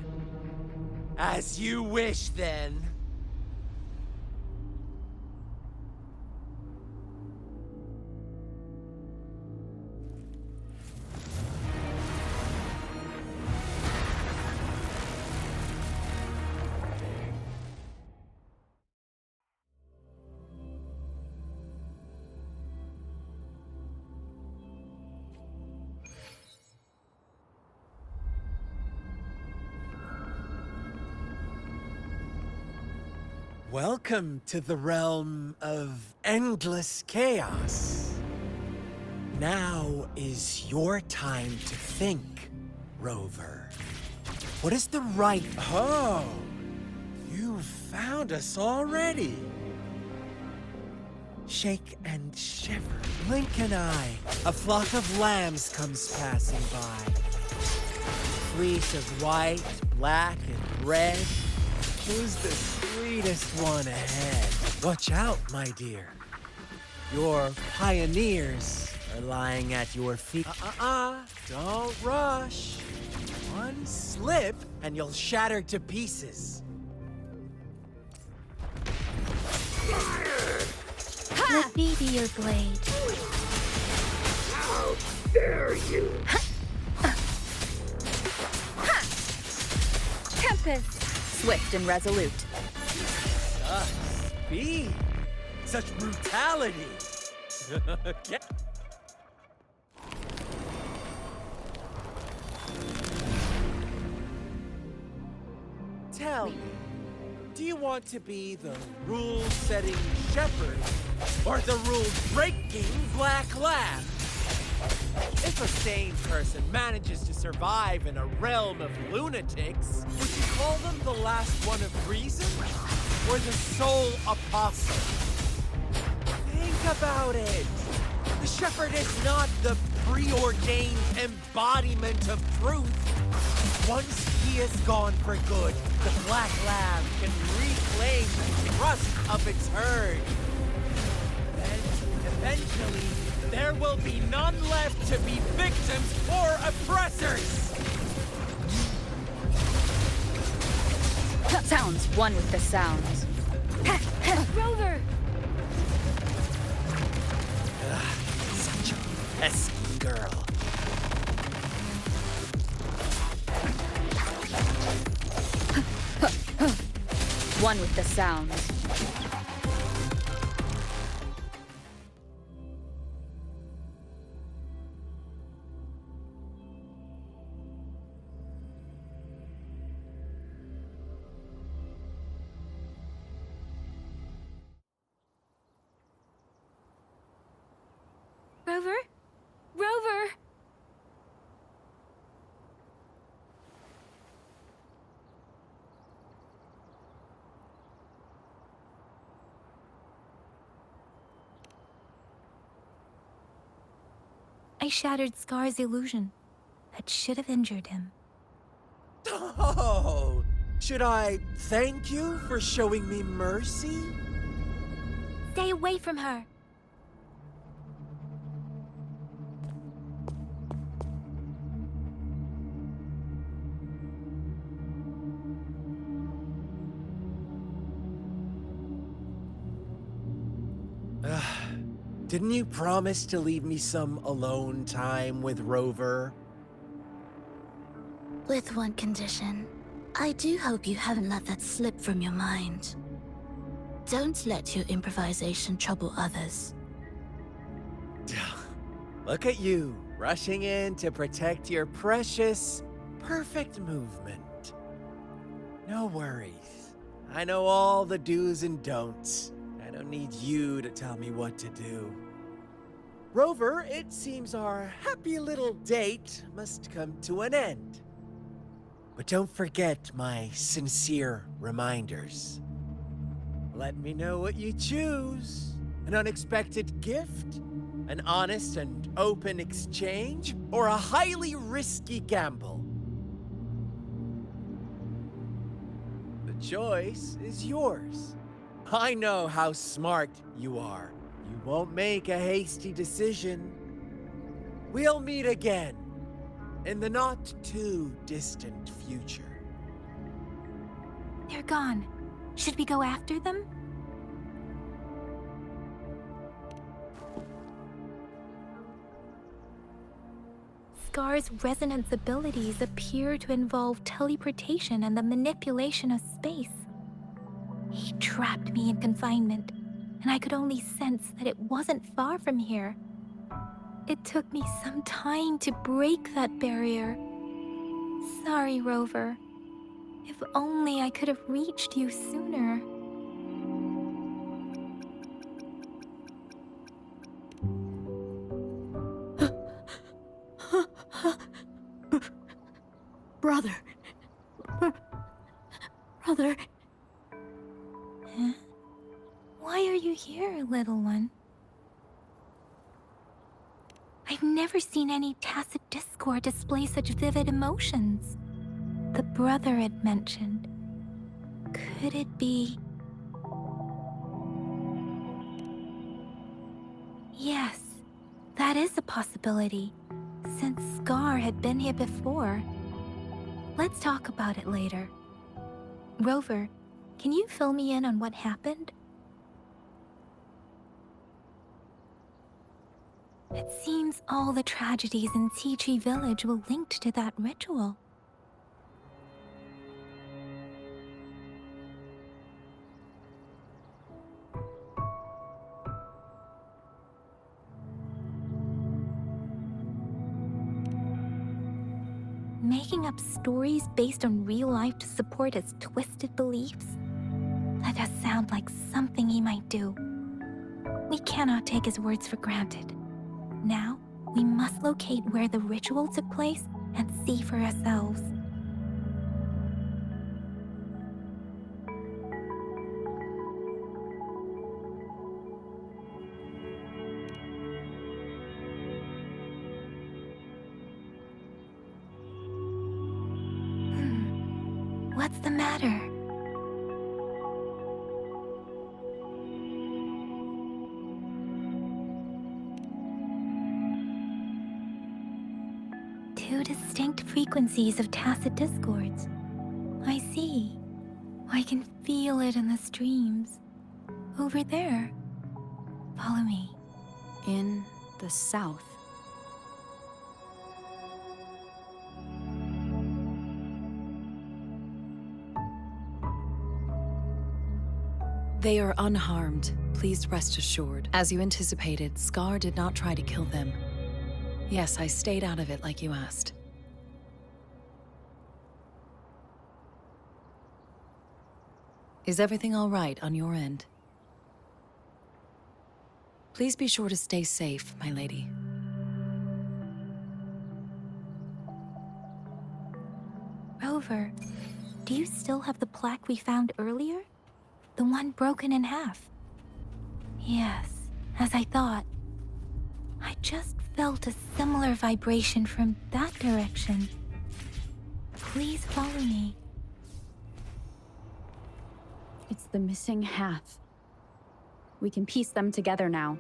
As you wish, then. Welcome to the realm of endless chaos. Now is your time to think, Rover. What is the right... Oh, you found us already. Shake and shiver. Blink an eye. A flock of lambs comes passing by. Fleece of white, black, and red. Who's the sweetest one ahead? Watch out, my dear. Your pioneers are lying at your feet. Don't rush. One slip and you'll shatter to pieces. Let me be your blade. How dare you! Tempest! Swift and resolute. Speed. Such brutality. Tell me, do you want to be the rule-setting shepherd or the rule-breaking black lab? If a sane person manages to survive in a realm of lunatics, would you call them the last one of reason or the sole apostle? Think about it. The shepherd is not the preordained embodiment of truth. Once he is gone for good, the black lamb can reclaim the trust of its herd. Then, eventually, there will be none left to be victims or oppressors! Sounds one with the sounds. Rover! Such a pesky girl. One with the sounds. Rover? Rover! I shattered Scar's illusion. That should have injured him. Oh, should I thank you for showing me mercy? Stay away from her! Didn't you promise to leave me some alone time with Rover? With one condition. I do hope you haven't let that slip from your mind. Don't let your improvisation trouble others. Look at you, rushing in to protect your precious perfect movement. No worries. I know all the do's and don'ts. I don't need you to tell me what to do. Rover, it seems our happy little date must come to an end. But don't forget my sincere reminders. Let me know what you choose. An unexpected gift? An honest and open exchange? Or a highly risky gamble? The choice is yours. I know how smart you are. You won't make a hasty decision. We'll meet again in the not-too-distant future. They're gone. Should we go after them? Scar's resonance abilities appear to involve teleportation and the manipulation of space. He trapped me in confinement, and I could only sense that it wasn't far from here. It took me some time to break that barrier. Sorry, Rover. If only I could have reached you sooner. Brother. Brother. Huh? Why are you here, little one? I've never seen any tacit discord display such vivid emotions. The brother it mentioned. Could it be... Yes, that is a possibility, since Scar had been here before. Let's talk about it later. Rover, can you fill me in on what happened? It seems all the tragedies in Tea Tree Village were linked to that ritual. Making up stories based on real life to support his twisted beliefs? That does sound like something he might do. We cannot take his words for granted. Now, we must locate where the ritual took place and see for ourselves. What's the matter? Two distinct frequencies of tacit discords. I see. I can feel it in the streams. Over there. Follow me. In the south. They are unharmed, please rest assured. As you anticipated, Scar did not try to kill them. Yes, I stayed out of it like you asked. Is everything all right on your end? Please be sure to stay safe, my lady. Rover, do you still have the plaque we found earlier? The one broken in half? Yes, as I thought. I just felt a similar vibration from that direction. Please follow me. It's the missing half. We can piece them together now.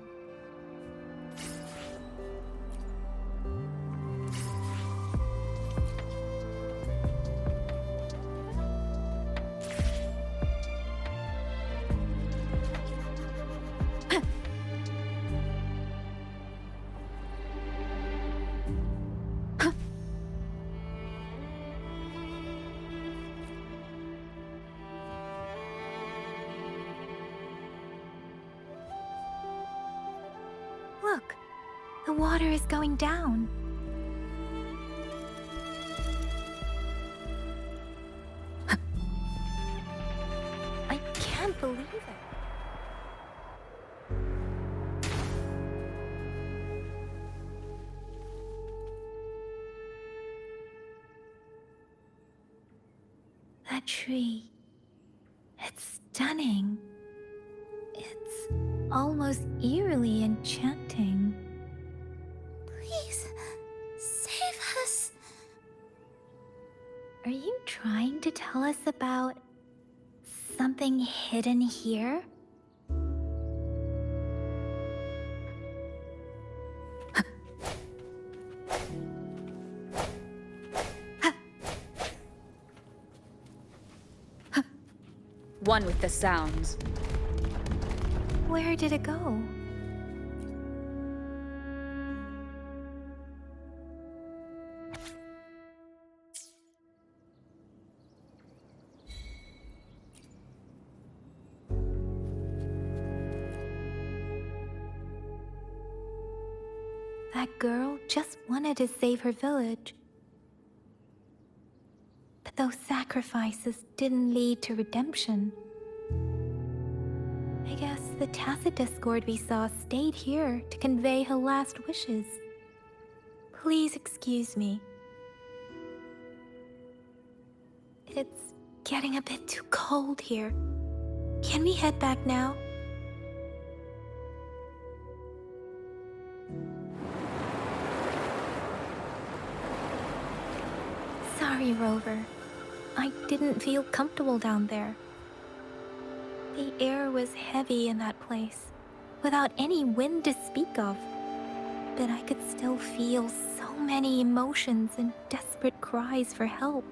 Look, the water is going down. can't believe it. That tree. It's stunning. It's almost eerily enchanting. Please, save us. Are you trying to tell us about something hidden here? One with the sounds. Where did it go? That girl just wanted to save her village. But those sacrifices didn't lead to redemption. I guess the tacit discord we saw stayed here to convey her last wishes. Please excuse me. It's getting a bit too cold here. Can we head back now? Sorry, Rover. I didn't feel comfortable down there. The air was heavy in that place, without any wind to speak of. But I could still feel so many emotions and desperate cries for help.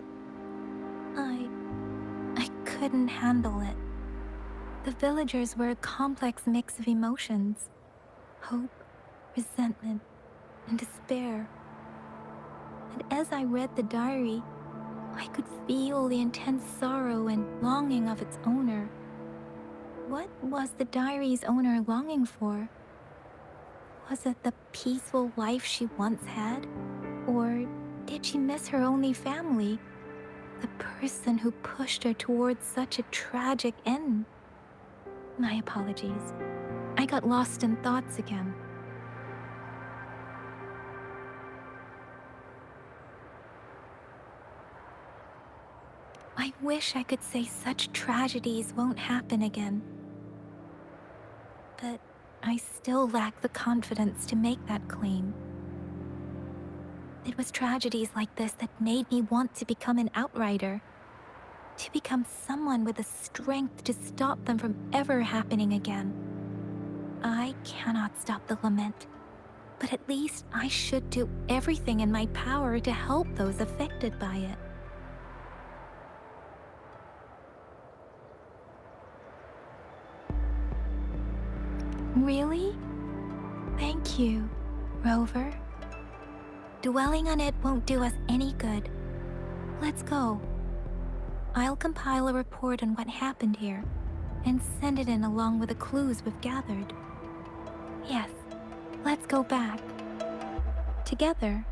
I couldn't handle it. The villagers were a complex mix of emotions. Hope, resentment, and despair. And as I read the diary, I could feel the intense sorrow and longing of its owner. What was the diary's owner longing for? Was it the peaceful life she once had? Or did she miss her only family? The person who pushed her towards such a tragic end? My apologies. I got lost in thoughts again. I wish I could say such tragedies won't happen again. But I still lack the confidence to make that claim. It was tragedies like this that made me want to become an outrider. To become someone with the strength to stop them from ever happening again. I cannot stop the lament, but at least I should do everything in my power to help those affected by it. Really? Thank you, Rover. Dwelling on it won't do us any good. Let's go. I'll compile a report on what happened here and send it in along with the clues we've gathered. Yes, let's go back. Together.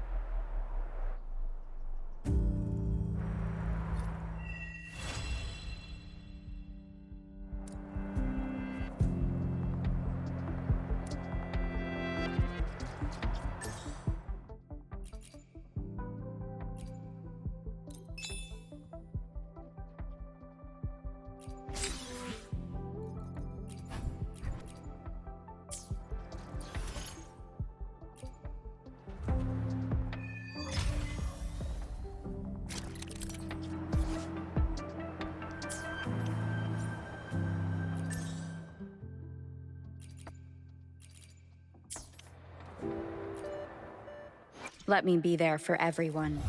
Let me be there for everyone,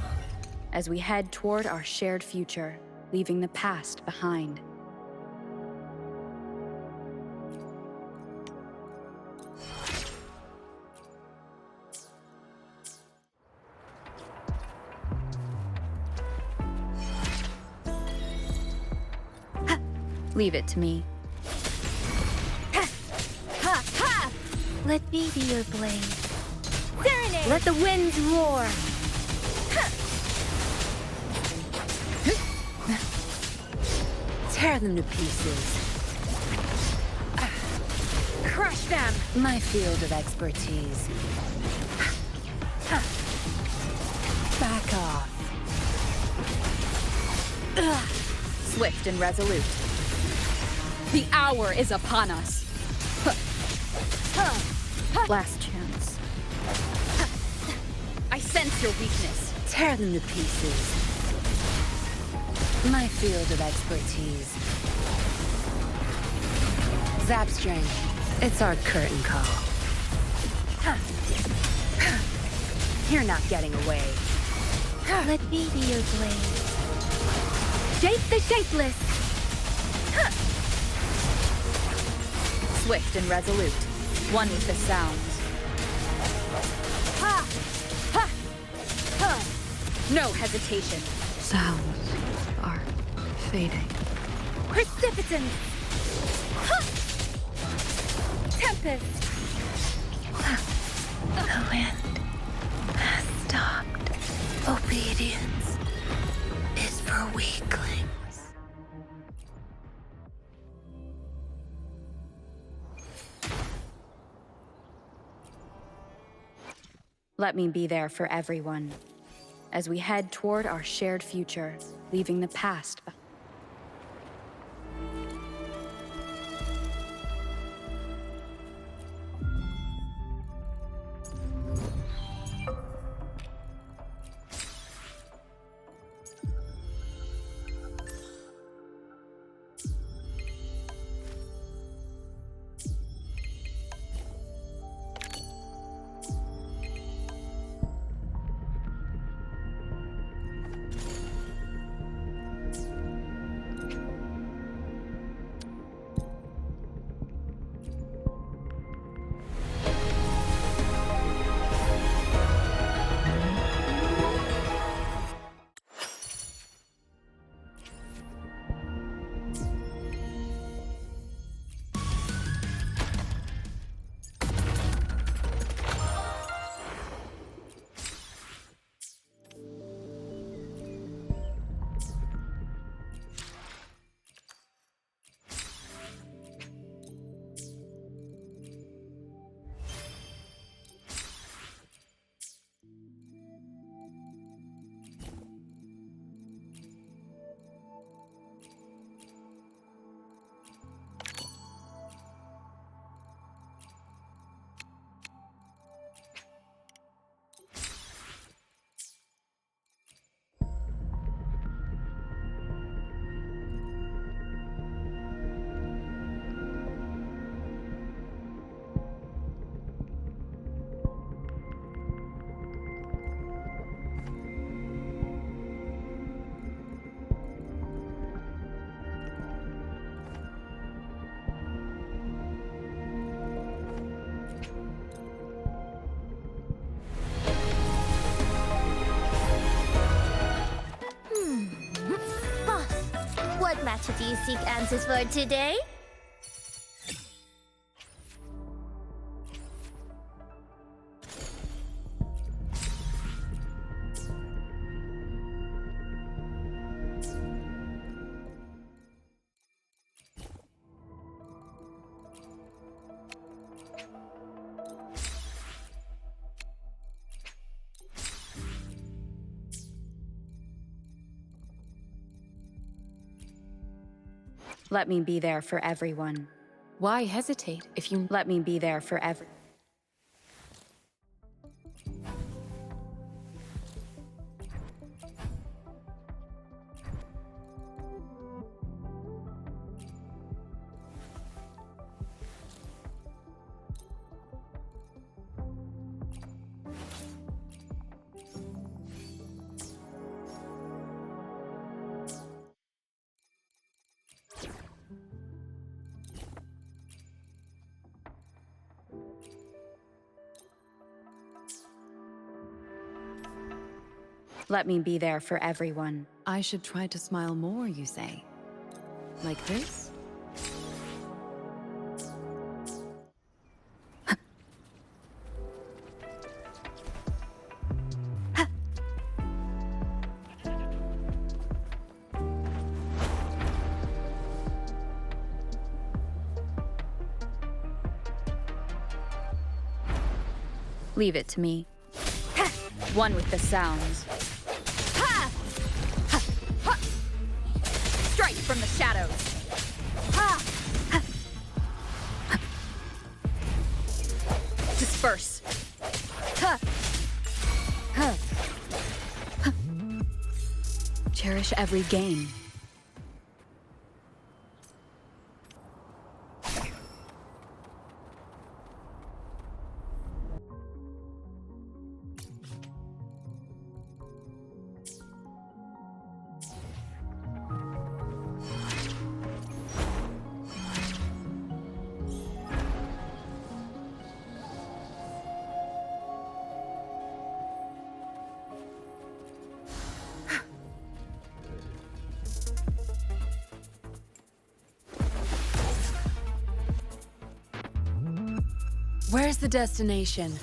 as we head toward our shared future, leaving the past behind. Leave it to me. Let me be your blade. Serenade! Let the winds roar! Tear them to pieces. Crush them! My field of expertise. Back off. Swift and resolute. The hour is upon us. Last chance. I sense your weakness. Tear them to pieces. My field of expertise. Zap string. It's our curtain call. You're not getting away. Let me be your blade. Shape the shapeless! Swift and resolute. One with the sounds. No hesitation. Sounds are fading. Precipitant! Tempest! The wind has stopped. Obedience is for weaklings. Let me be there for everyone as we head toward our shared future, leaving the past behind. What matter do you seek answers for today? Let me be there for everyone. Why hesitate if you... Let me be there for every... Let me be there for everyone. I should try to smile more, you say? Like this? Leave it to me. One with the sounds. Strike from the shadows. Disperse. Cherish every game. Where's the destination?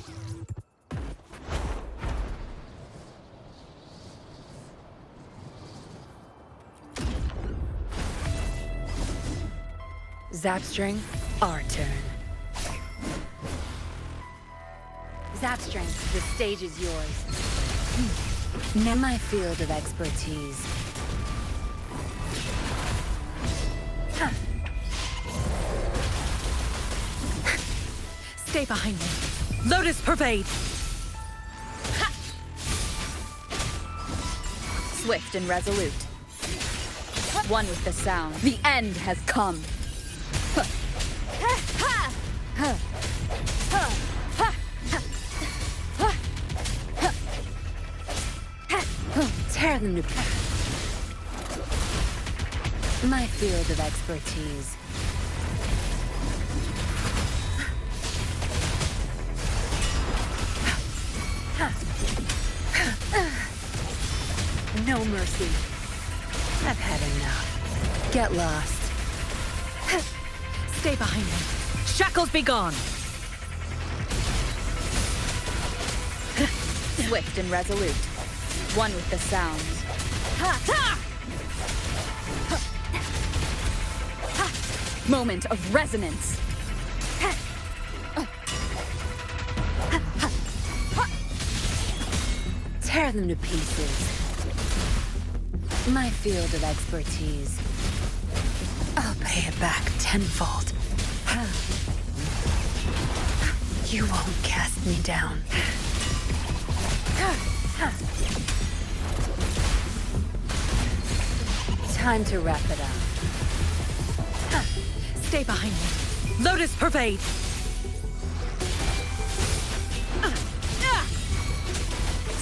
Zapstring, our turn. Zapstring, the stage is yours. Now my field of expertise. Stay behind me. Lotus pervade! Swift and resolute. One with the sound. The end has come. Tear them to pieces. My field of expertise. No mercy. I've had enough. Get lost. Stay behind me. Shackles be gone! Swift and resolute. One with the sounds. Moment of resonance. Tear them to pieces. My field of expertise. I'll pay it back tenfold. You won't cast me down. Time to wrap it up. Stay behind me. Lotus pervade!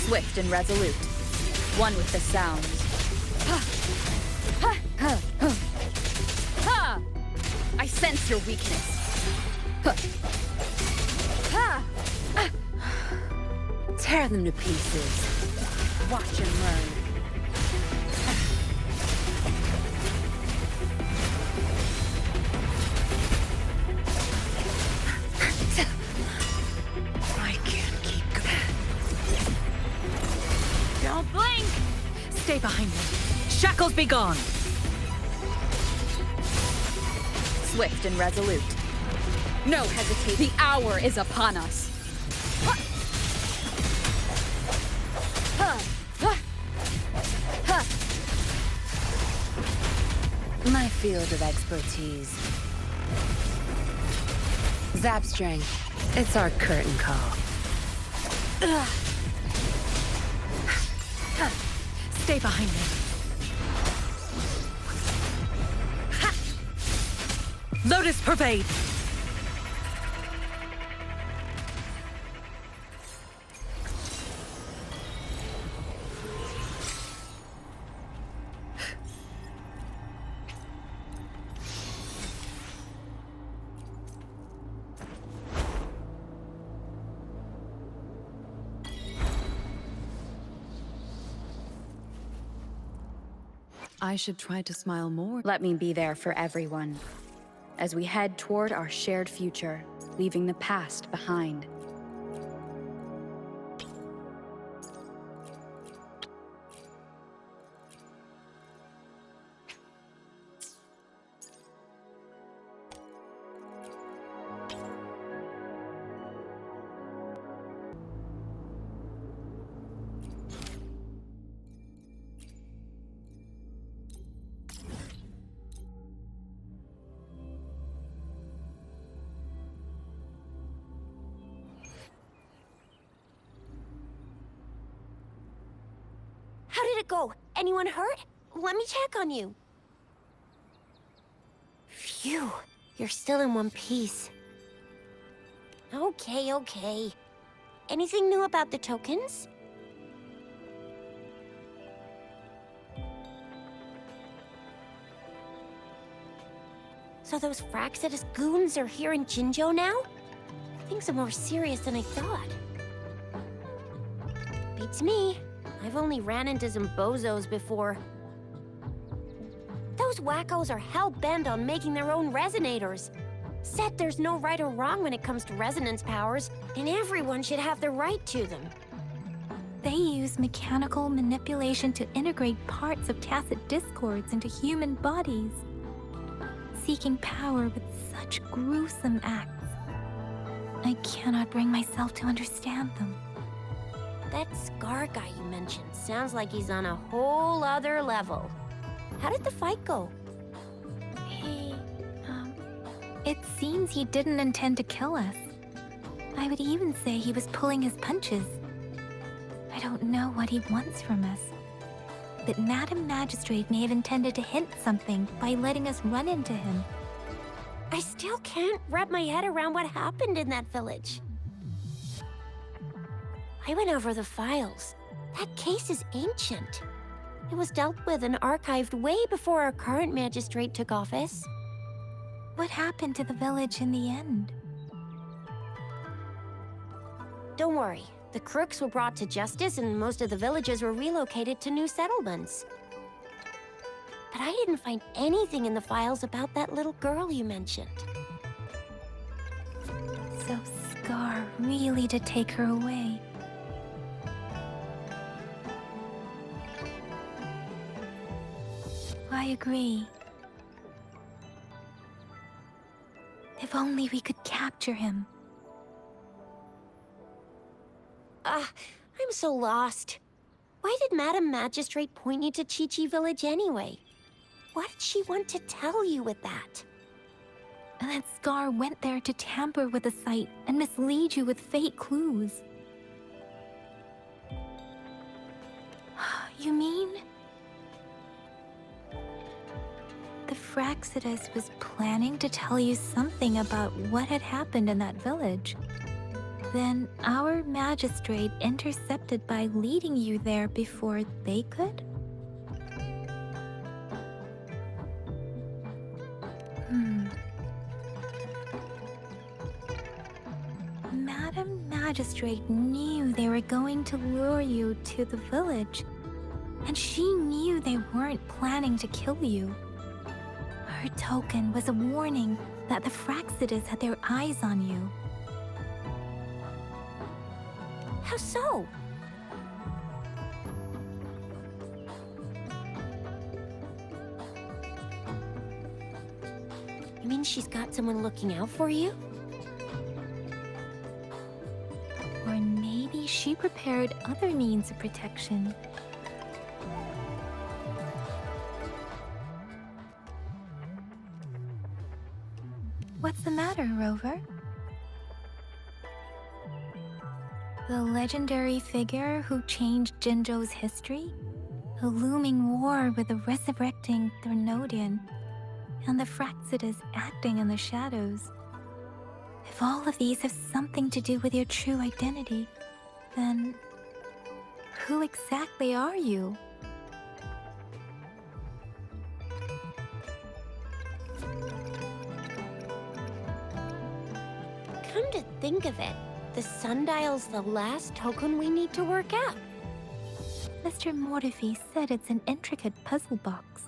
Swift and resolute. One with the sounds. I sense your weakness. Tear them to pieces. Watch and learn. I can't keep going. Don't blink! Stay behind me. Shackles be gone! Swift and resolute. No hesitate. The hour is upon us. My field of expertise. Zapstring, it's our curtain call. Stay behind me. Lotus pervade! I should try to smile more. Let me be there for everyone as we head toward our shared future, leaving the past behind. did it go? Anyone hurt? Let me check on you. Phew, you're still in one piece. Okay. Anything new about the tokens? So those Fraxidus goons are here in Jinzhou now? Things are more serious than I thought. Beats me. I've only ran into some bozos before. Those wackos are hell-bent on making their own resonators. Said there's no right or wrong when it comes to resonance powers, and everyone should have the right to them. They use mechanical manipulation to integrate parts of tacit discords into human bodies, seeking power with such gruesome acts. I cannot bring myself to understand them. That Scar guy you mentioned sounds like he's on a whole other level. How did the fight go? It seems he didn't intend to kill us. I would even say he was pulling his punches. I don't know what he wants from us. But Madam Magistrate may have intended to hint something by letting us run into him. I still can't wrap my head around what happened in that village. I went over the files. That case is ancient. It was dealt with and archived way before our current magistrate took office. What happened to the village in the end? Don't worry. The crooks were brought to justice and most of the villages were relocated to new settlements. But I didn't find anything in the files about that little girl you mentioned. So Scar really did take her away. I agree. If only we could capture him. I'm so lost. Why did Madam Magistrate point you to Chi-Chi Village anyway? What did she want to tell you with that? And that Scar went there to tamper with the site and mislead you with fake clues. You mean? The Fraxidus was planning to tell you something about what had happened in that village. Then our magistrate intercepted by leading you there before they could? Madam Magistrate knew they were going to lure you to the village, and she knew they weren't planning to kill you. Her token was a warning that the Fraxidus had their eyes on you. How so? You mean she's got someone looking out for you? Or maybe she prepared other means of protection. What's the matter, Rover? The legendary figure who changed Jinzhou's history? A looming war with the resurrecting Thernodian, and the Fraxidus acting in the shadows. If all of these have something to do with your true identity, then who exactly are you? Come to think of it, the sundial's the last token we need to work out. Mr. Mortefi said it's an intricate puzzle box.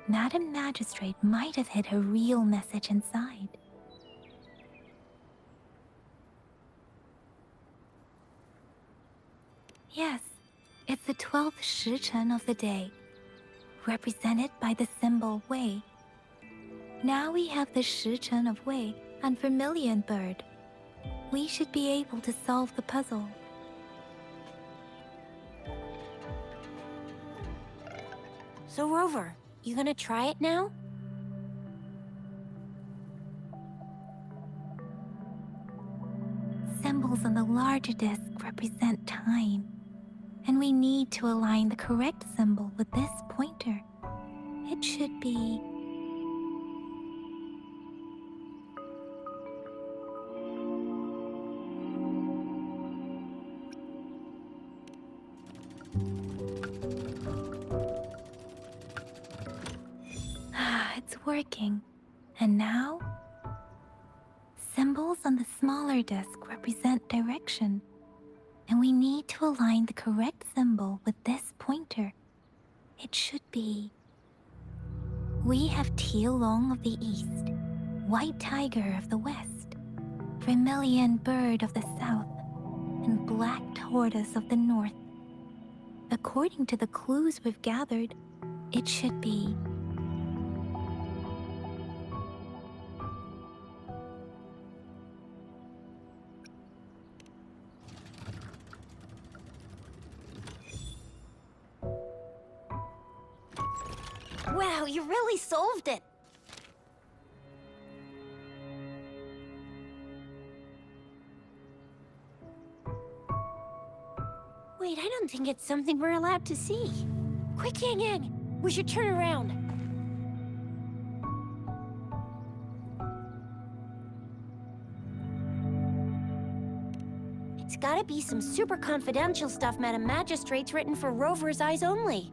Madam Magistrate might have hid a real message inside. Yes, it's the 12th Shichen of the day, represented by the symbol Wei. Now we have the Shichen of Wei and Vermilion Bird. We should be able to solve the puzzle. So Rover, you gonna try it now? Symbols on the larger disc represent time. And we need to align the correct symbol with this pointer. It should be... It's working. And now? Symbols on the smaller disc represent direction. And we need to align the correct symbol with this pointer. It should be... We have Tealong of the east, white tiger of the west, vermilion bird of the south, and black tortoise of the north. According to the clues we've gathered, it should be... Wow, you really solved it! Wait, I don't think it's something we're allowed to see. Quick, Yang Yang! We should turn around. It's gotta be some super confidential stuff Madam Magistrate's written for Rover's eyes only.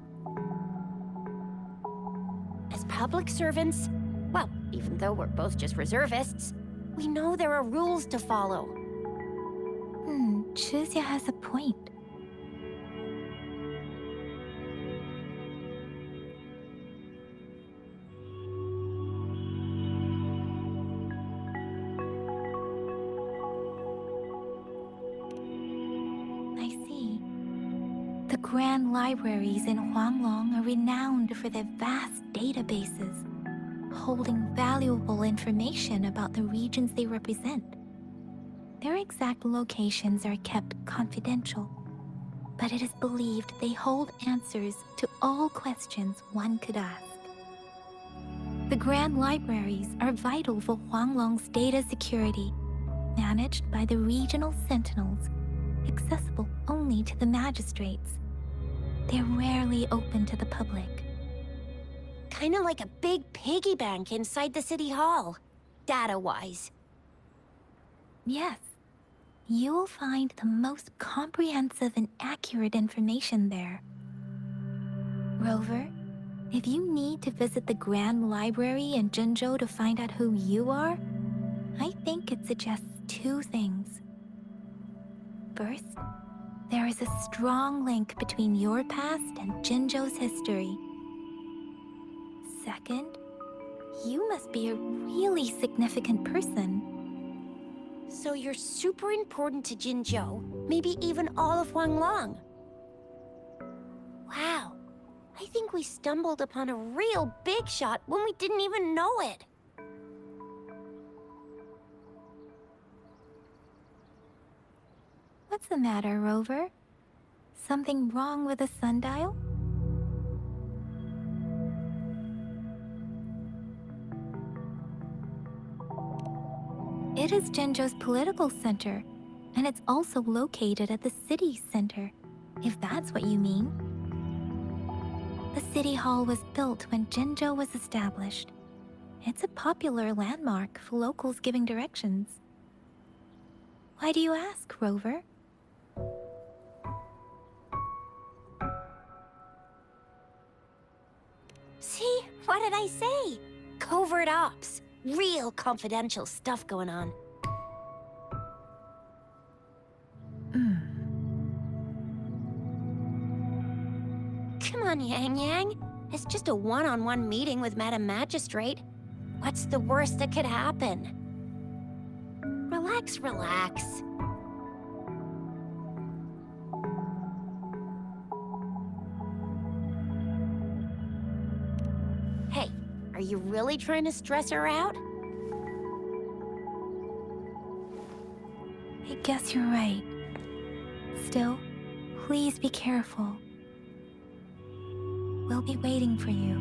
As public servants, well, even though we're both just reservists, we know there are rules to follow. Chuzia has a point. I see. The grand libraries in Huanglong are renowned for their vast databases, holding valuable information about the regions they represent. Their exact locations are kept confidential, but it is believed they hold answers to all questions one could ask. The grand libraries are vital for Huanglong's data security, managed by the regional sentinels, accessible only to the magistrates. They're rarely open to the public. Kinda like a big piggy bank inside the city hall, data-wise. Yes. You will find the most comprehensive and accurate information there. Rover, if you need to visit the Grand Library in Jinzhou to find out who you are, I think it suggests two things. First, there is a strong link between your past and Jinzhou's history. Second, you must be a really significant person. So you're super important to Jinzhou, maybe even all of Huanglong. Wow, I think we stumbled upon a real big shot when we didn't even know it. What's the matter, Rover? Something wrong with the sundial? It is Jinzhou's political center, and it's also located at the city center, if that's what you mean. The city hall was built when Jinzhou was established. It's a popular landmark for locals giving directions. Why do you ask, Rover? See? What did I say? Covert ops. Real confidential stuff going on. Come on, Yang Yang. It's just a one-on-one meeting with Madam Magistrate. What's the worst that could happen? Relax, relax. Hey, are you really trying to stress her out? I guess you're right. Still, please be careful. We'll be waiting for you.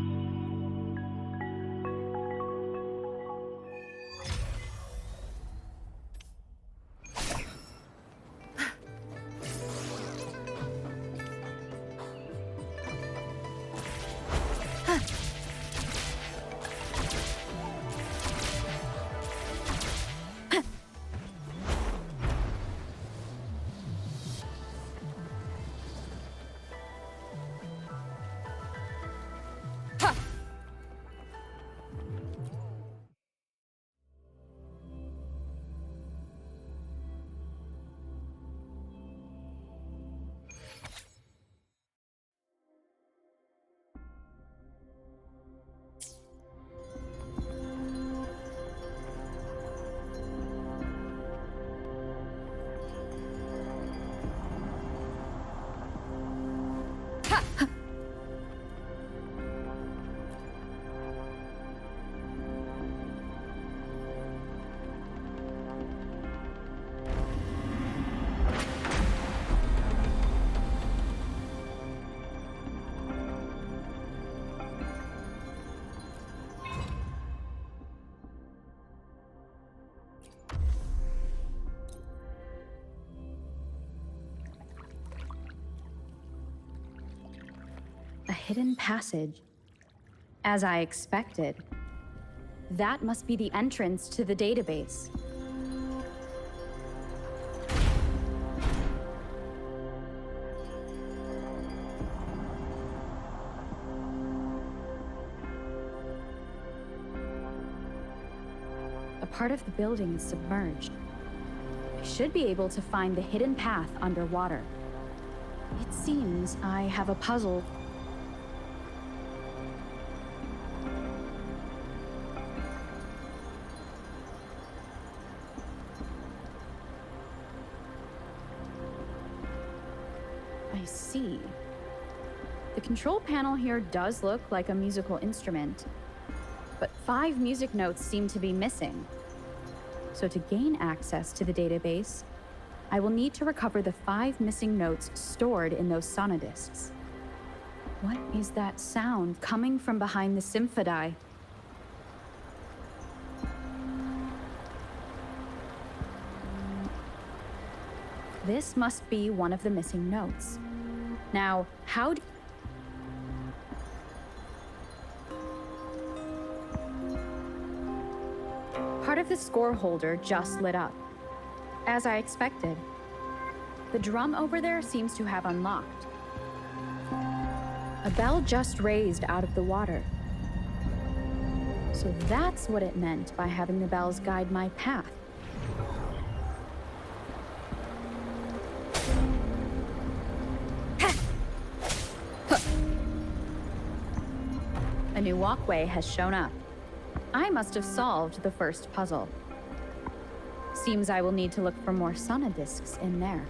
hidden passage. As I expected. That must be the entrance to the database. A part of the building is submerged. I should be able to find the hidden path underwater. It seems I have a puzzle. I see. The control panel here does look like a musical instrument, but 5 music notes seem to be missing. So to gain access to the database, I will need to recover the 5 missing notes stored in those sonodiscs. What is that sound coming from behind the symphony? This must be one of the missing notes. Now, how do... Part of the score holder just lit up. As I expected. The drum over there seems to have unlocked. A bell just raised out of the water. So that's what it meant by having the bells guide my path. A new walkway has shown up. I must have solved the first puzzle. Seems I will need to look for more sonodiscs in there.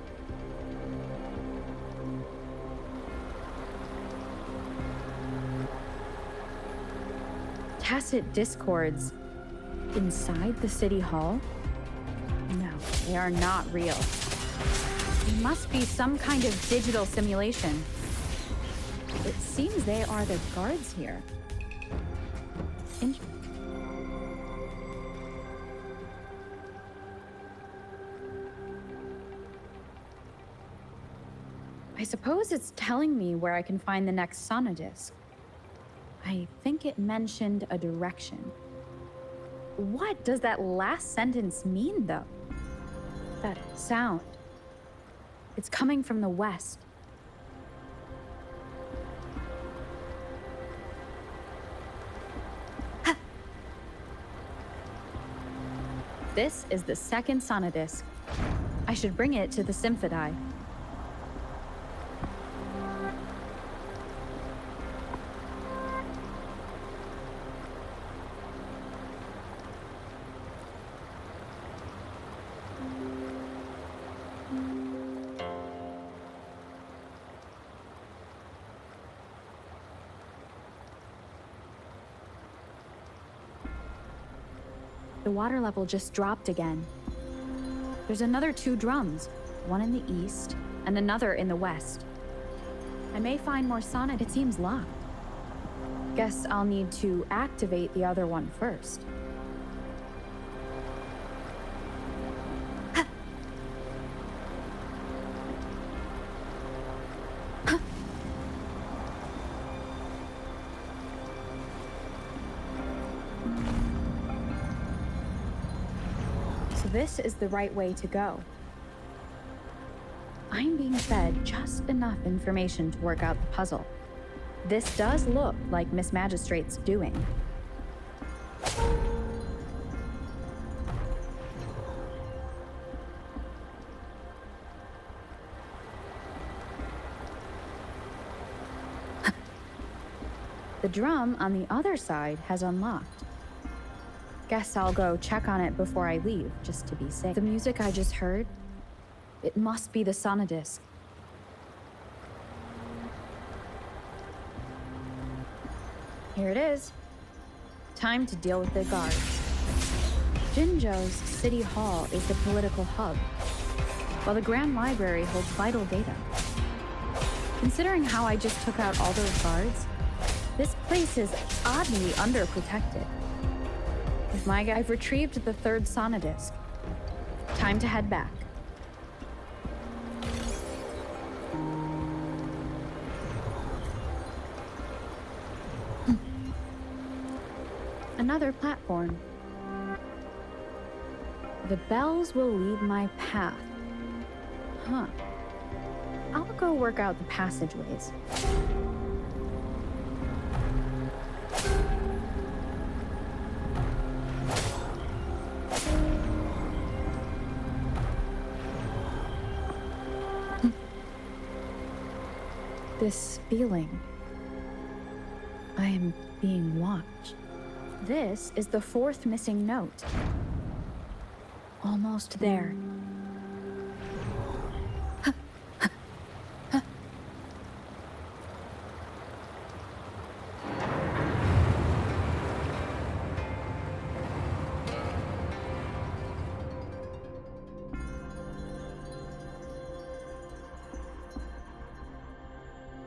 Tacit discords inside the city hall? No, they are not real. They must be some kind of digital simulation. It seems they are the guards here. I suppose it's telling me where I can find the next sonodisc. I think it mentioned a direction. What does that last sentence mean, though? That sound. It's coming from the west. This is the second sonodisc. I should bring it to the symphony. The water level just dropped again. There's another 2 drums, one in the east and another in the west. I may find more sonnet. It seems locked. Guess I'll need to activate the other one first. This is the right way to go. I'm being fed just enough information to work out the puzzle. This does look like Miss Magistrate's doing. The drum on the other side has unlocked. Guess I'll go check on it before I leave, just to be safe. The music I just heard, it must be the sonodisc. Here it is. Time to deal with the guards. Jinzhou's city hall is the political hub, while the Grand Library holds vital data. Considering how I just took out all those guards, this place is oddly underprotected. With my guy, I've retrieved the 3rd sonodisc. Time to head back. Another platform. The bells will lead my path. Huh. I'll go work out the passageways. This feeling. I am being watched. This is the fourth missing note. Almost there.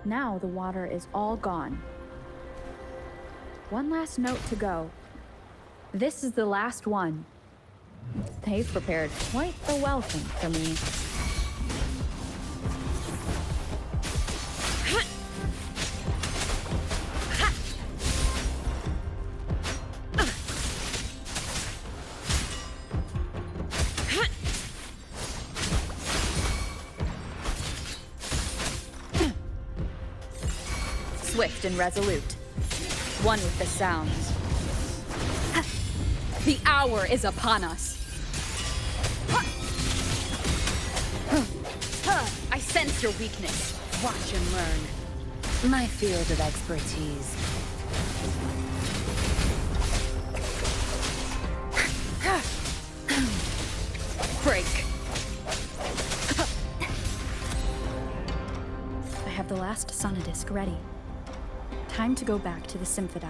Now the water is all gone. One last note to go. This is the last one. They've prepared quite a welcome for me. Swift and resolute. One with the sounds. The hour is upon us. I sense your weakness. Watch and learn. My field of expertise. Break. I have the last sonodisc ready. Time to go back to the Symphodi.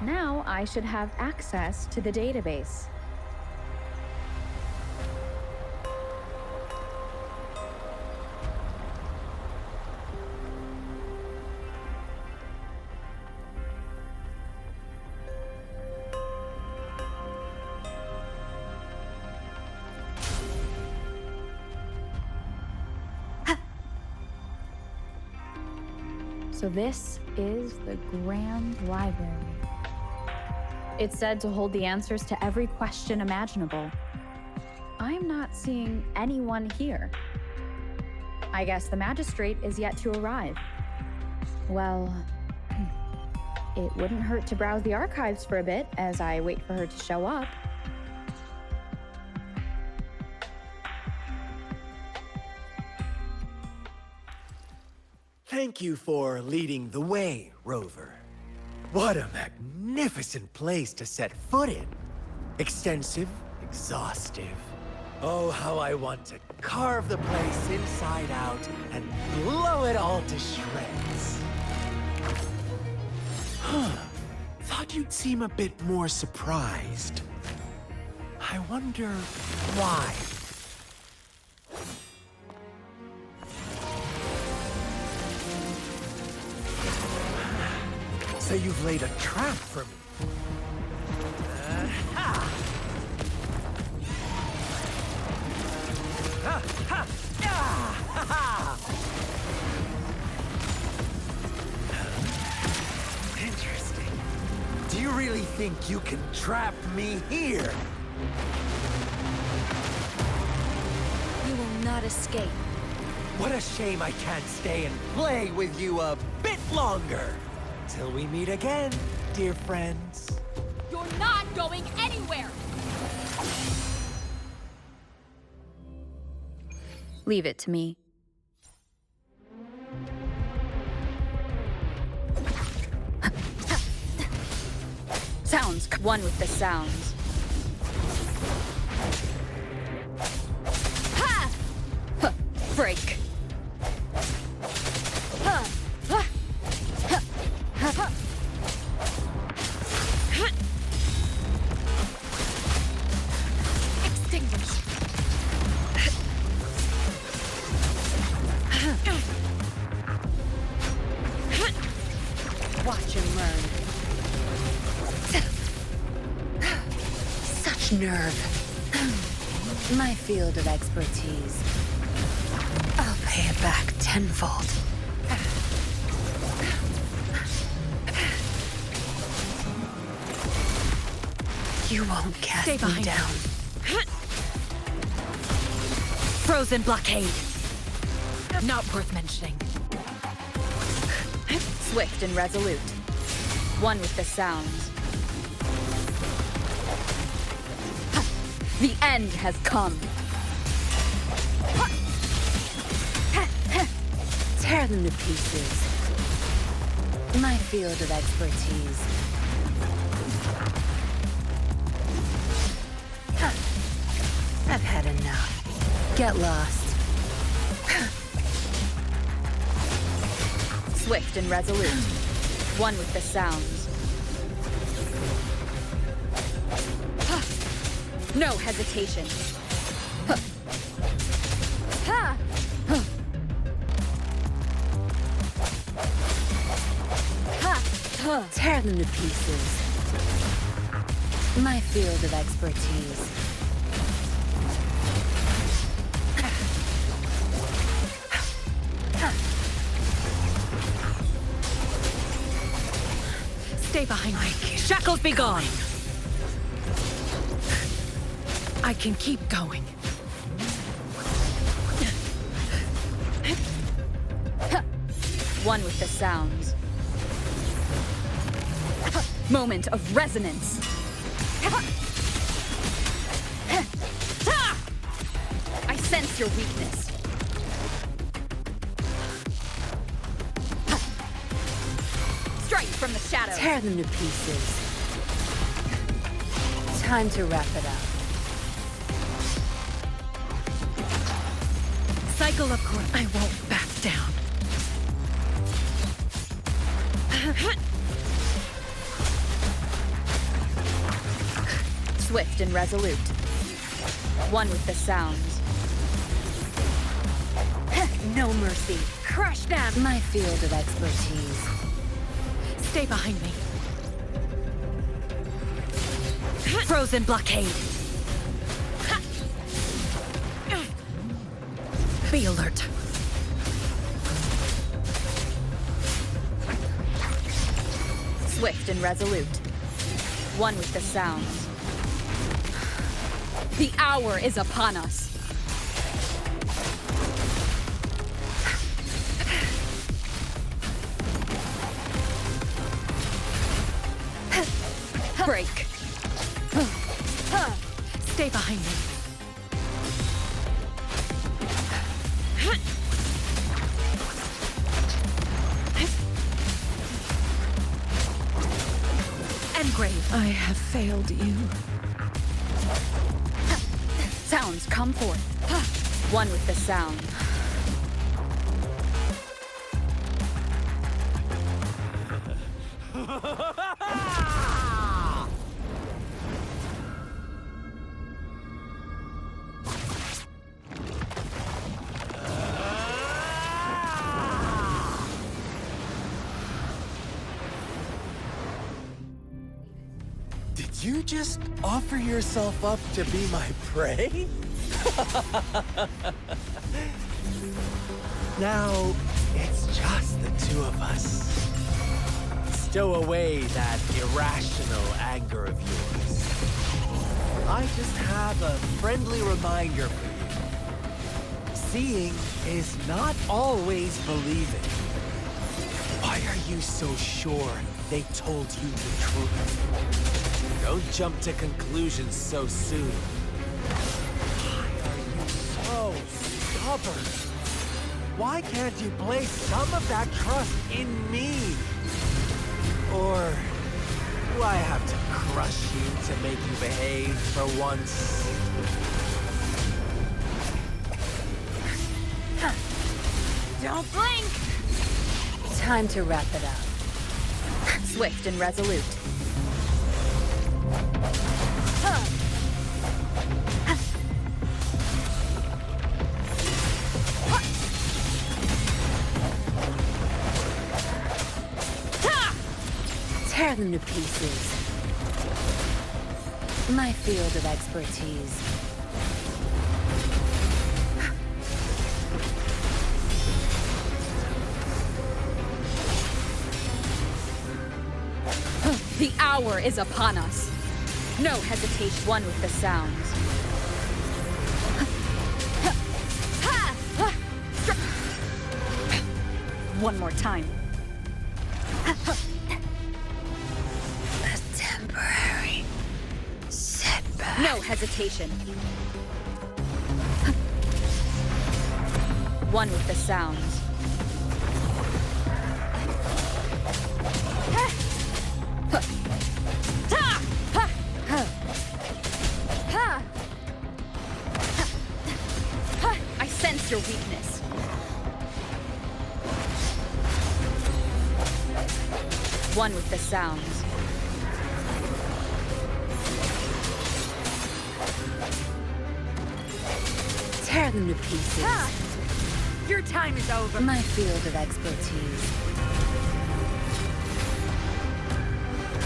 Now I should have access to the database. So this is the Grand Library. It's said to hold the answers to every question imaginable. I'm not seeing anyone here. I guess the magistrate is yet to arrive. Well, it wouldn't hurt to browse the archives for a bit as I wait for her to show up. Thank you for leading the way, Rover. What a magnificent place to set foot in. Extensive, exhaustive. Oh, how I want to carve the place inside out and blow it all to shreds. Thought you'd seem a bit more surprised. I wonder why. So you've laid a trap for me. Interesting. Do you really think you can trap me here? You will not escape. What a shame I can't stay and play with you a bit longer. Till we meet again, dear friends. You're not going anywhere! Leave it to me. Sounds one with the sounds. Nerve. My field of expertise. I'll pay it back tenfold. You won't cast Stay me behind down. Frozen blockade. Not worth mentioning. Swift and resolute. One with the sounds. The end has come. Tear them to pieces. My field of expertise. I've had enough. Get lost. Swift and resolute. One with the sounds. No hesitation. Tear them to pieces. My field of expertise. Stay behind me. Shackles be gone. I can keep going. One with the sounds. Moment of resonance. I sense your weakness. Strike from the shadows. Tear them to pieces. Time to wrap it up. Cycle of course. I won't back down. Swift and resolute. One with the sounds. No mercy. Crush them! My field of expertise. Stay behind me. Frozen blockade. Be alert. Swift and resolute. One with the sounds. The hour is upon us. Break. Stay behind me. Engrave. I have failed you. Sounds come forth. One with the sound. Did you just offer yourself up to be my prey? Now, it's just the two of us. Stow away that irrational anger of yours. I just have a friendly reminder for you. Seeing is not always believing. Why are you so sure they told you the truth? Don't jump to conclusions so soon. Why are you so stubborn? Why can't you place some of that trust in me? Or do I have to crush you to make you behave for once? Don't blink! Time to wrap it up. Swift and resolute. Tear them to pieces. My field of expertise. The hour is upon us. No hesitation. One with the sounds. One more time. A temporary setback. No hesitation. One with the sounds. I sense your weakness. One with the sounds. Tear them to pieces. Your time is over. My field of expertise.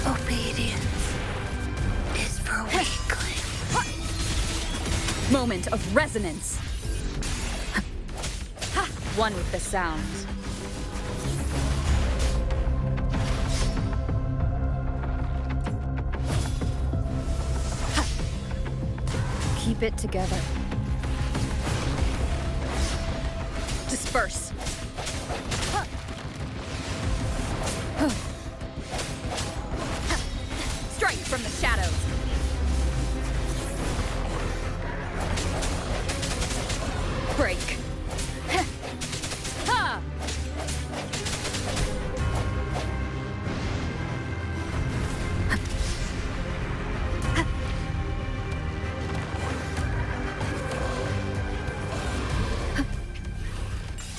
Obedience is for weaklings. Moment of resonance. One with the sounds. Keep it together. Disperse. Strike from the shadows. Break.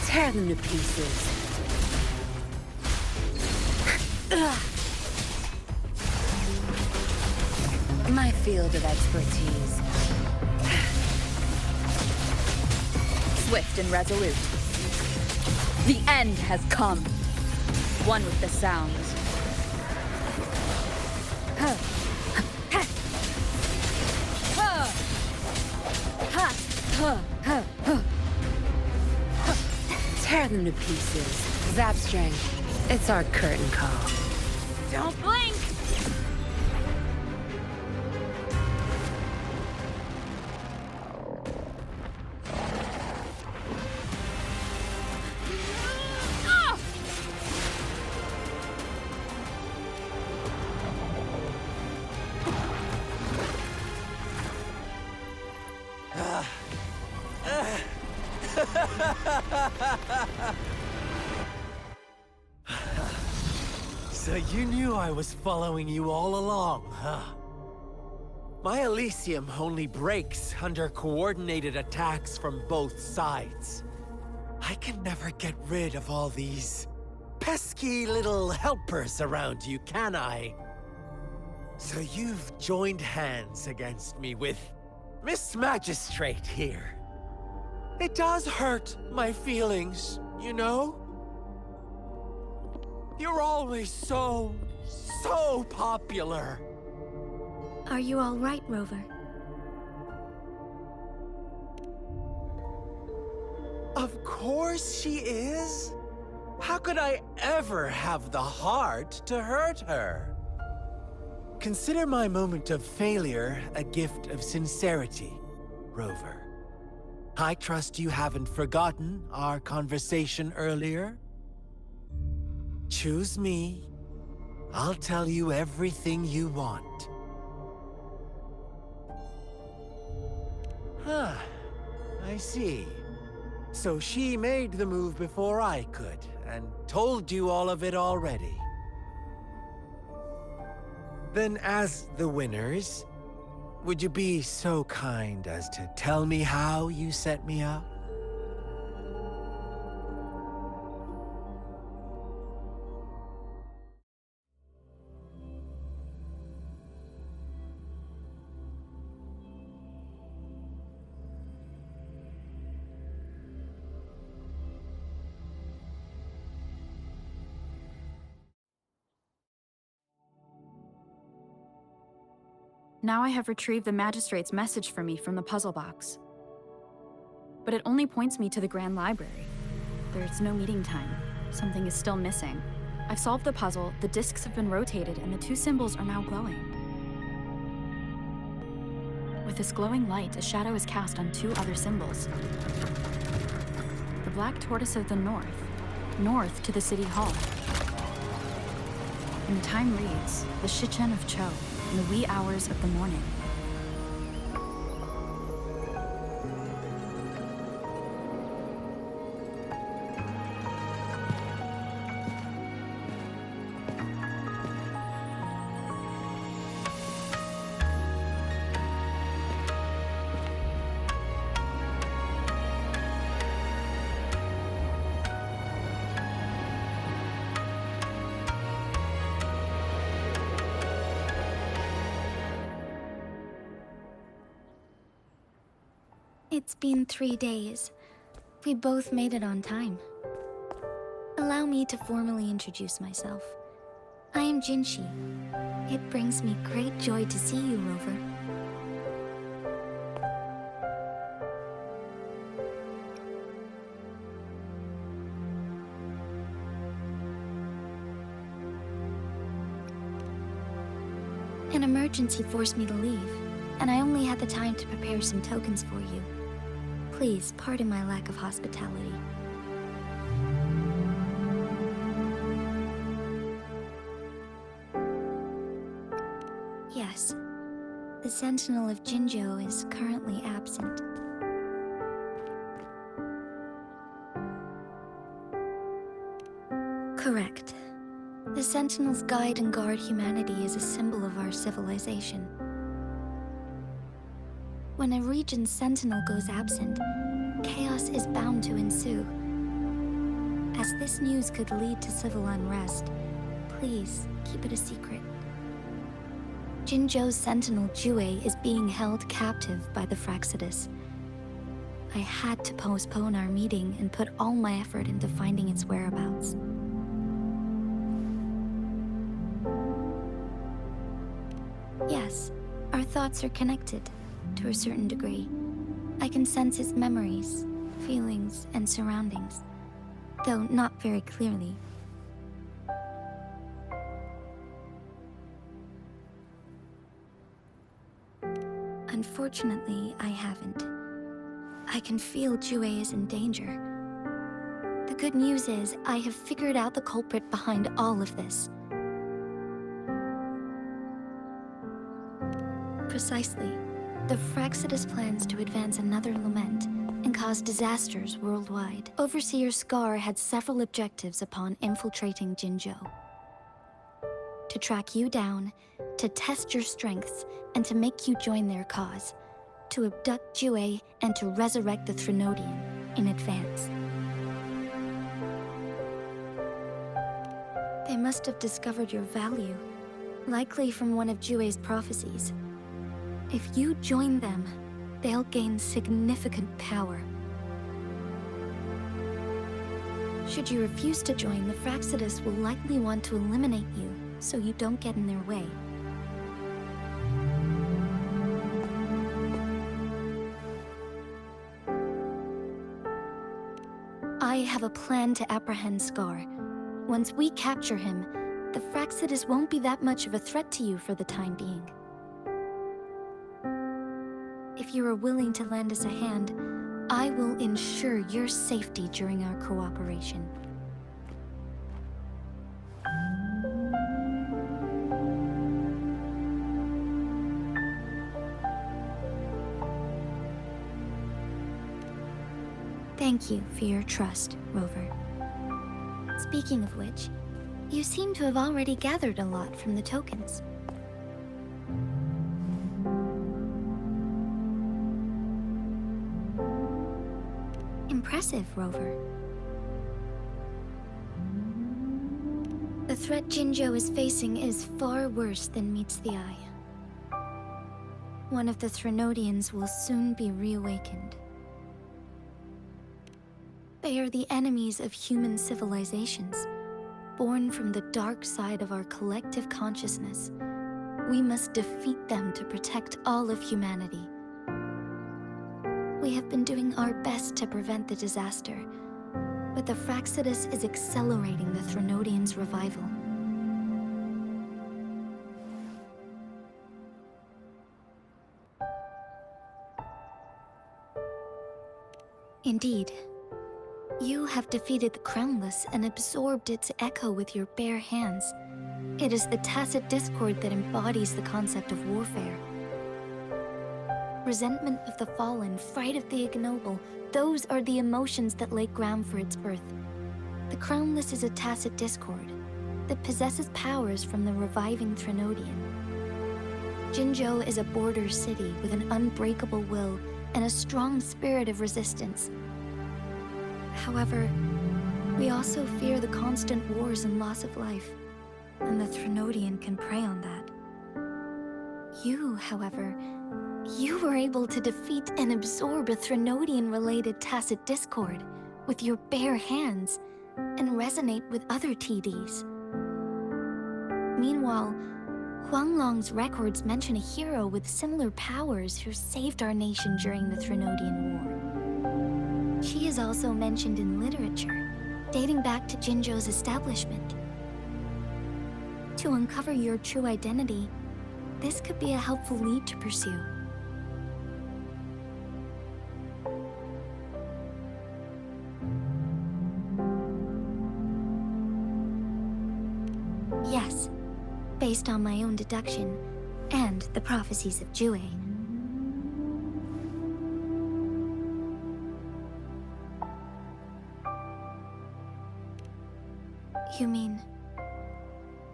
Tear them to pieces. My field of expertise. Swift and resolute. The end has come. One with the sounds. Tear them to pieces. Zapstring, it's our curtain call. Don't blink! So you knew I was following you all along, huh? My Elysium only breaks under coordinated attacks from both sides. I can never get rid of all these pesky little helpers around you, can I? So you've joined hands against me with Miss Magistrate here. It does hurt my feelings, you know? You're always so popular. Are you all right, Rover? Of course she is. How could I ever have the heart to hurt her? Consider my moment of failure a gift of sincerity, Rover. I trust you haven't forgotten our conversation earlier? Choose me. I'll tell you everything you want. Huh. I see. So she made the move before I could, and told you all of it already. Then as the winners, would you be so kind as to tell me how you set me up? Now I have retrieved the magistrate's message for me from the puzzle box. But it only points me to the Grand Library. There's no meeting time. Something is still missing. I've solved the puzzle, the discs have been rotated, and the two symbols are now glowing. With this glowing light, a shadow is cast on two other symbols. The black tortoise of the north to the city hall. And the time reads, the Shichen of Cho, in the wee hours of the morning. It's been 3 days. We both made it on time. Allow me to formally introduce myself. I am Jinhsi. It brings me great joy to see you, Rover. An emergency forced me to leave, and I only had the time to prepare some tokens for you. Please pardon my lack of hospitality. Yes, the Sentinel of Jinzhou is currently absent. Correct. The Sentinels guide and guard humanity as a symbol of our civilization. When a region's sentinel goes absent, chaos is bound to ensue. As this news could lead to civil unrest, please keep it a secret. Jinzhou's sentinel Jue is being held captive by the Fraxidus. I had to postpone our meeting and put all my effort into finding its whereabouts. Yes, our thoughts are connected. To a certain degree. I can sense his memories, feelings, and surroundings, though not very clearly. Unfortunately, I haven't. I can feel Jue is in danger. The good news is, I have figured out the culprit behind all of this. Precisely. The Fraxidus plans to advance another lament and cause disasters worldwide. Overseer Scar had several objectives upon infiltrating Jinzhou. To track you down, to test your strengths, and to make you join their cause. To abduct Jue and to resurrect the Threnodian in advance. They must have discovered your value, likely from one of Jue's prophecies. If you join them, they'll gain significant power. Should you refuse to join, the Fraxidus will likely want to eliminate you, so you don't get in their way. I have a plan to apprehend Scar. Once we capture him, the Fraxidus won't be that much of a threat to you for the time being. If you are willing to lend us a hand, I will ensure your safety during our cooperation. Thank you for your trust, Rover. Speaking of which, you seem to have already gathered a lot from the tokens. Impressive, Rover. The threat Jinzhou is facing is far worse than meets the eye. One of the Threnodians will soon be reawakened. They are the enemies of human civilizations, born from the dark side of our collective consciousness, We must defeat them to protect all of humanity. We have been doing our best to prevent the disaster, but the Fraxidus is accelerating the Threnodians' revival. Indeed, you have defeated the Crownless and absorbed its echo with your bare hands. It is the tacit discord that embodies the concept of warfare. Resentment of the fallen, fright of the ignoble, those are the emotions that lay ground for its birth. The Crownless is a tacit discord that possesses powers from the reviving Threnodian. Jinzhou is a border city with an unbreakable will and a strong spirit of resistance. However, we also fear the constant wars and loss of life, and the Threnodian can prey on that. You, however, you were able to defeat and absorb a Threnodian-related tacit discord with your bare hands and resonate with other TDs. Meanwhile, Huanglong's records mention a hero with similar powers who saved our nation during the Threnodian War. She is also mentioned in literature, dating back to Jinzhou's establishment. To uncover your true identity, this could be a helpful lead to pursue. Yes, based on my own deduction and the prophecies of Jue. You mean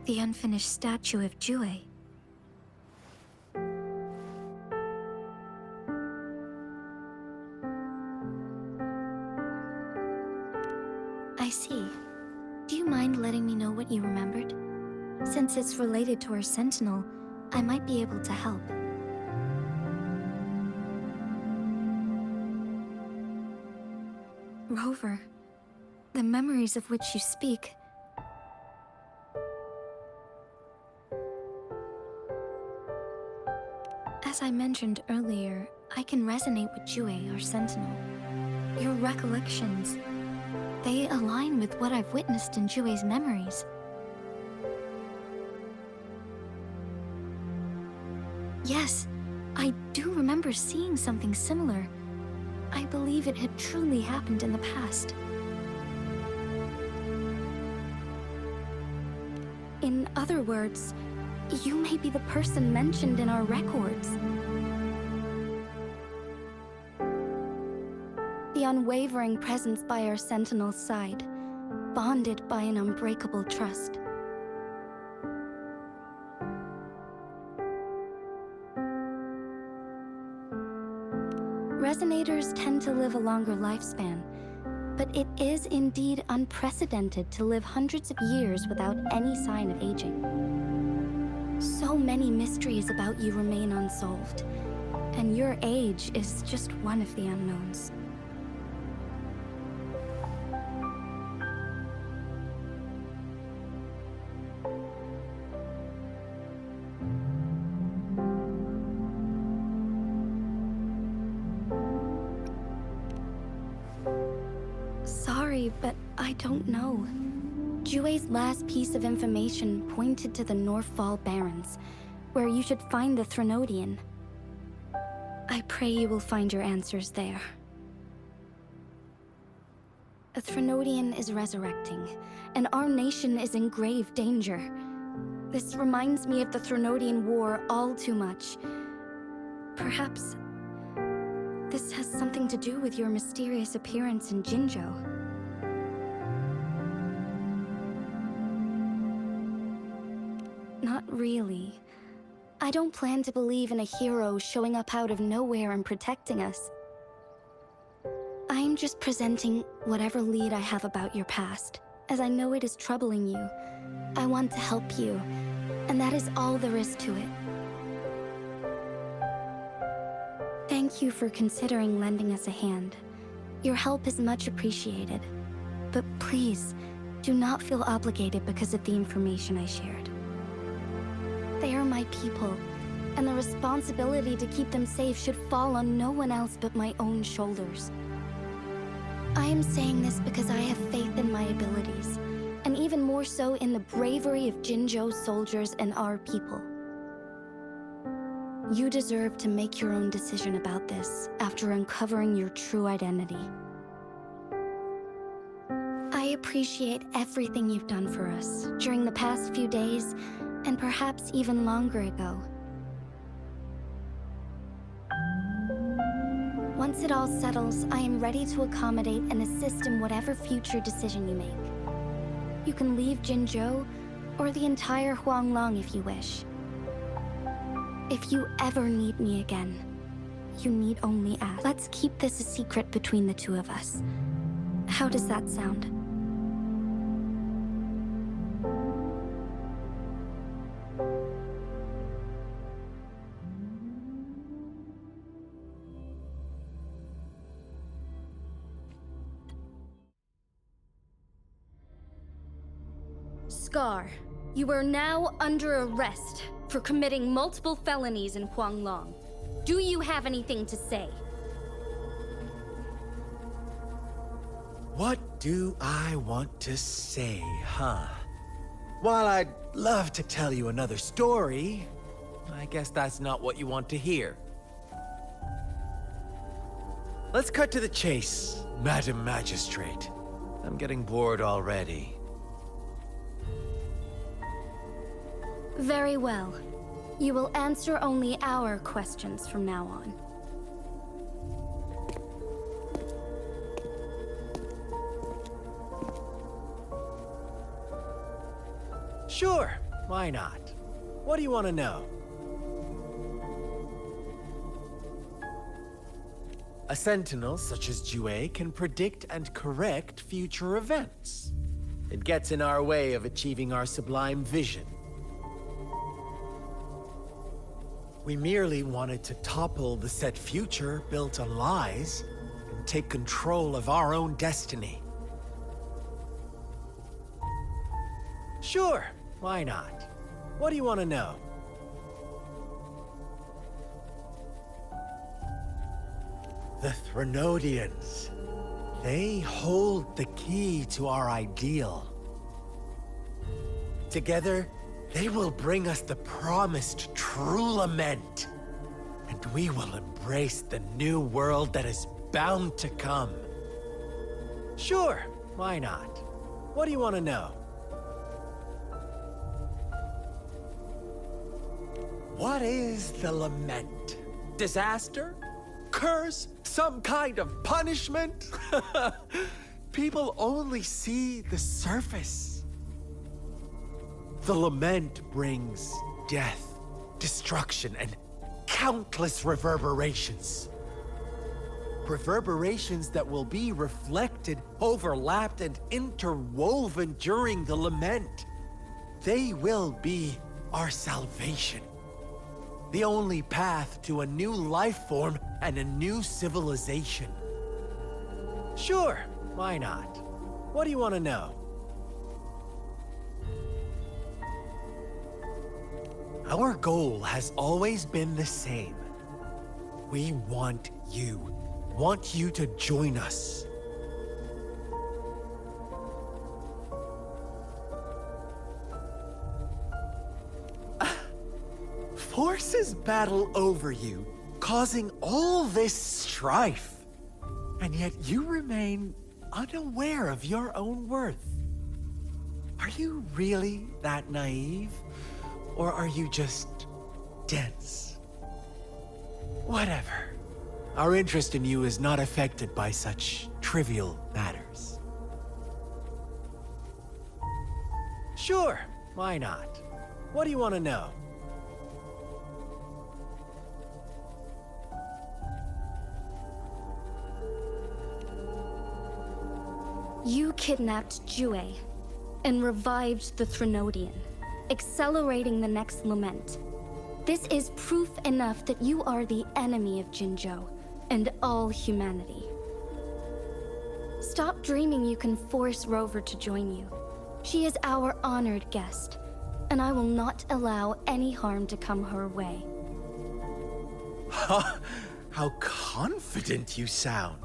the unfinished statue of Jue? I see. Do you mind letting me know what you remembered? Since it's related to our sentinel, I might be able to help. Rover, the memories of which you speak. As I mentioned earlier, I can resonate with Jue, our sentinel. Your recollections, they align with what I've witnessed in Jue's memories. Yes, I do remember seeing something similar. I believe it had truly happened in the past. In other words, you may be the person mentioned in our records. The unwavering presence by our sentinel's side, bonded by an unbreakable trust. Resonators tend to live a longer lifespan, but it is indeed unprecedented to live hundreds of years without any sign of aging. So many mysteries about you remain unsolved, and your age is just one of the unknowns. Sorry, but I don't know. Jue's last piece of information pointed to the Northfall Barrens, where you should find the Threnodian. I pray you will find your answers there. A Threnodian is resurrecting, and our nation is in grave danger. This reminds me of the Threnodian War all too much. Perhaps this has something to do with your mysterious appearance in Jinzhou. Not really. I don't plan to believe in a hero showing up out of nowhere and protecting us. I'm just presenting whatever lead I have about your past, as I know it is troubling you. I want to help you, and that is all there is to it. Thank you for considering lending us a hand. Your help is much appreciated. But please, do not feel obligated because of the information I shared. They are my people, and the responsibility to keep them safe should fall on no one else but my own shoulders. I am saying this because I have faith in my abilities, and even more so in the bravery of Jinzhou's soldiers and our people. You deserve to make your own decision about this after uncovering your true identity. I appreciate everything you've done for us during the past few days, and perhaps even longer ago. Once it all settles, I am ready to accommodate and assist in whatever future decision you make. You can leave Jinzhou, or the entire Huanglong if you wish. If you ever need me again, you need only ask. Let's keep this a secret between the two of us. How does that sound? Scar, you are now under arrest for committing multiple felonies in Huanglong. Do you have anything to say? What do I want to say, huh? While I'd love to tell you another story, I guess that's not what you want to hear. Let's cut to the chase, Madam Magistrate. I'm getting bored already. Very well. You will answer only our questions from now on. Sure, why not? What do you want to know? A sentinel such as Jue can predict and correct future events. It gets in our way of achieving our sublime vision. We merely wanted to topple the set future built on lies and take control of our own destiny. Sure, why not? What do you want to know? The Threnodians. They hold the key to our ideal. Together, they will bring us the promised true lament, and we will embrace the new world that is bound to come. Sure, why not? What do you want to know? What is the lament? Disaster? Curse? Some kind of punishment? People only see the surface. The lament brings death, destruction, and countless reverberations. Reverberations that will be reflected, overlapped, and interwoven during the lament. They will be our salvation. The only path to a new life form and a new civilization. Sure, why not? What do you want to know? Our goal has always been the same. We want you to join us. Forces battle over you, causing all this strife. And yet you remain unaware of your own worth. Are you really that naive? Or are you just dense? Whatever. Our interest in you is not affected by such trivial matters. Sure, why not? What do you want to know? You kidnapped Jue and revived the Threnodian, accelerating the next lament. This is proof enough that you are the enemy of Jinzhou and all humanity. Stop dreaming you can force Rover to join you. She is our honored guest, and I will not allow any harm to come her way. How confident you sound.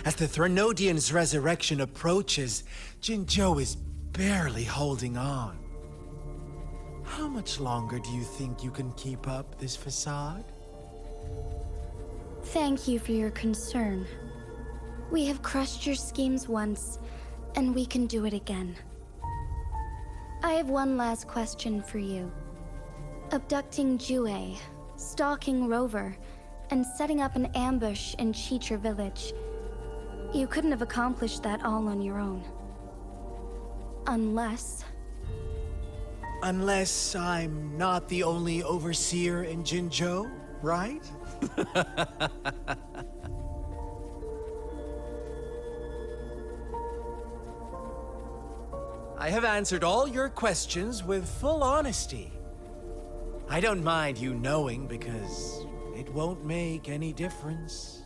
As the Threnodian's resurrection approaches, Jinzhou is barely holding on. How much longer do you think you can keep up this facade? Thank you for your concern. We have crushed your schemes once, and we can do it again. I have one last question for you. Abducting Jue, stalking Rover, and setting up an ambush in Cheecher Village. You couldn't have accomplished that all on your own. Unless I'm not the only overseer in Jinzhou, right? I have answered all your questions with full honesty. I don't mind you knowing because it won't make any difference.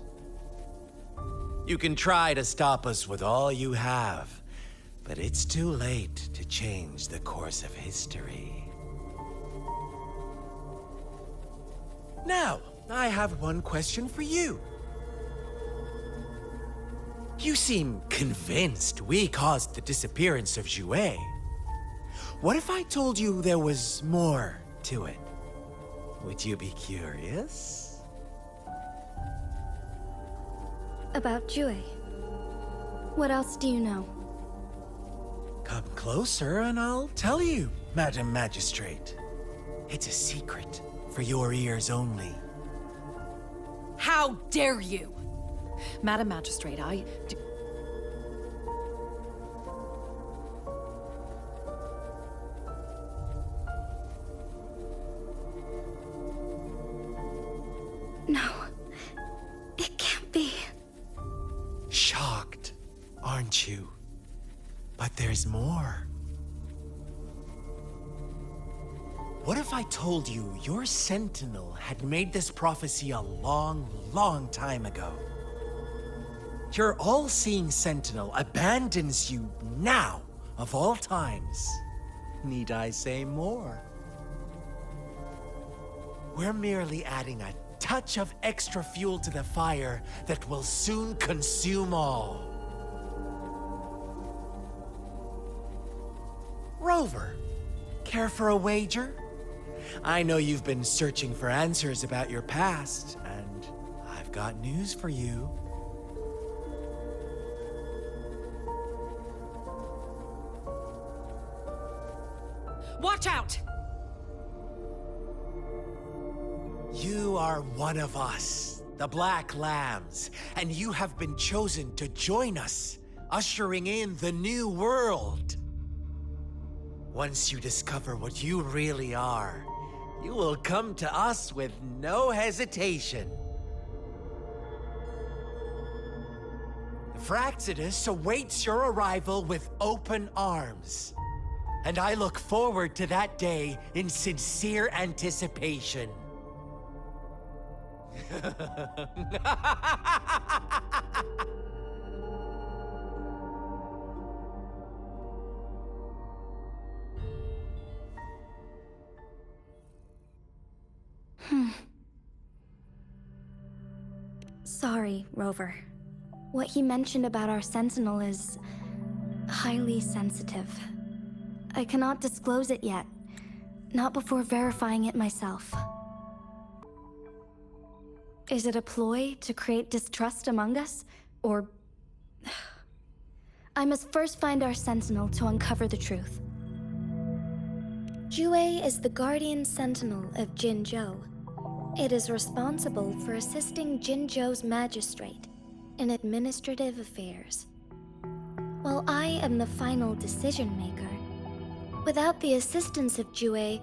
You can try to stop us with all you have, but it's too late to change the course of history. Now, I have one question for you. You seem convinced we caused the disappearance of Jue. What if I told you there was more to it? Would you be curious? about Jue. What else do you know? Come closer and I'll tell you, Madam Magistrate. It's a secret for your ears only. How dare you! Madam Magistrate, No. It can't be. Shocked, aren't you? But there's more. What if I told you your sentinel had made this prophecy a long, long time ago? Your all-seeing sentinel abandons you now, of all times. Need I say more? We're merely adding a touch of extra fuel to the fire that will soon consume all. Rover, care for a wager? I know you've been searching for answers about your past, and I've got news for you. watch out! You are one of us, the Black Lambs, and you have been chosen to join us, ushering in the new world. Once you discover what you really are, you will come to us with no hesitation. The Fraxidus awaits your arrival with open arms, and I look forward to that day in sincere anticipation. Sorry, Rover. What he mentioned about our sentinel is highly sensitive. I cannot disclose it yet, not before verifying it myself. Is it a ploy to create distrust among us, or... I must first find our sentinel to uncover the truth. Jue is the guardian sentinel of Jinzhou. It is responsible for assisting Jinzhou's magistrate in administrative affairs. While I am the final decision maker, without the assistance of Jue,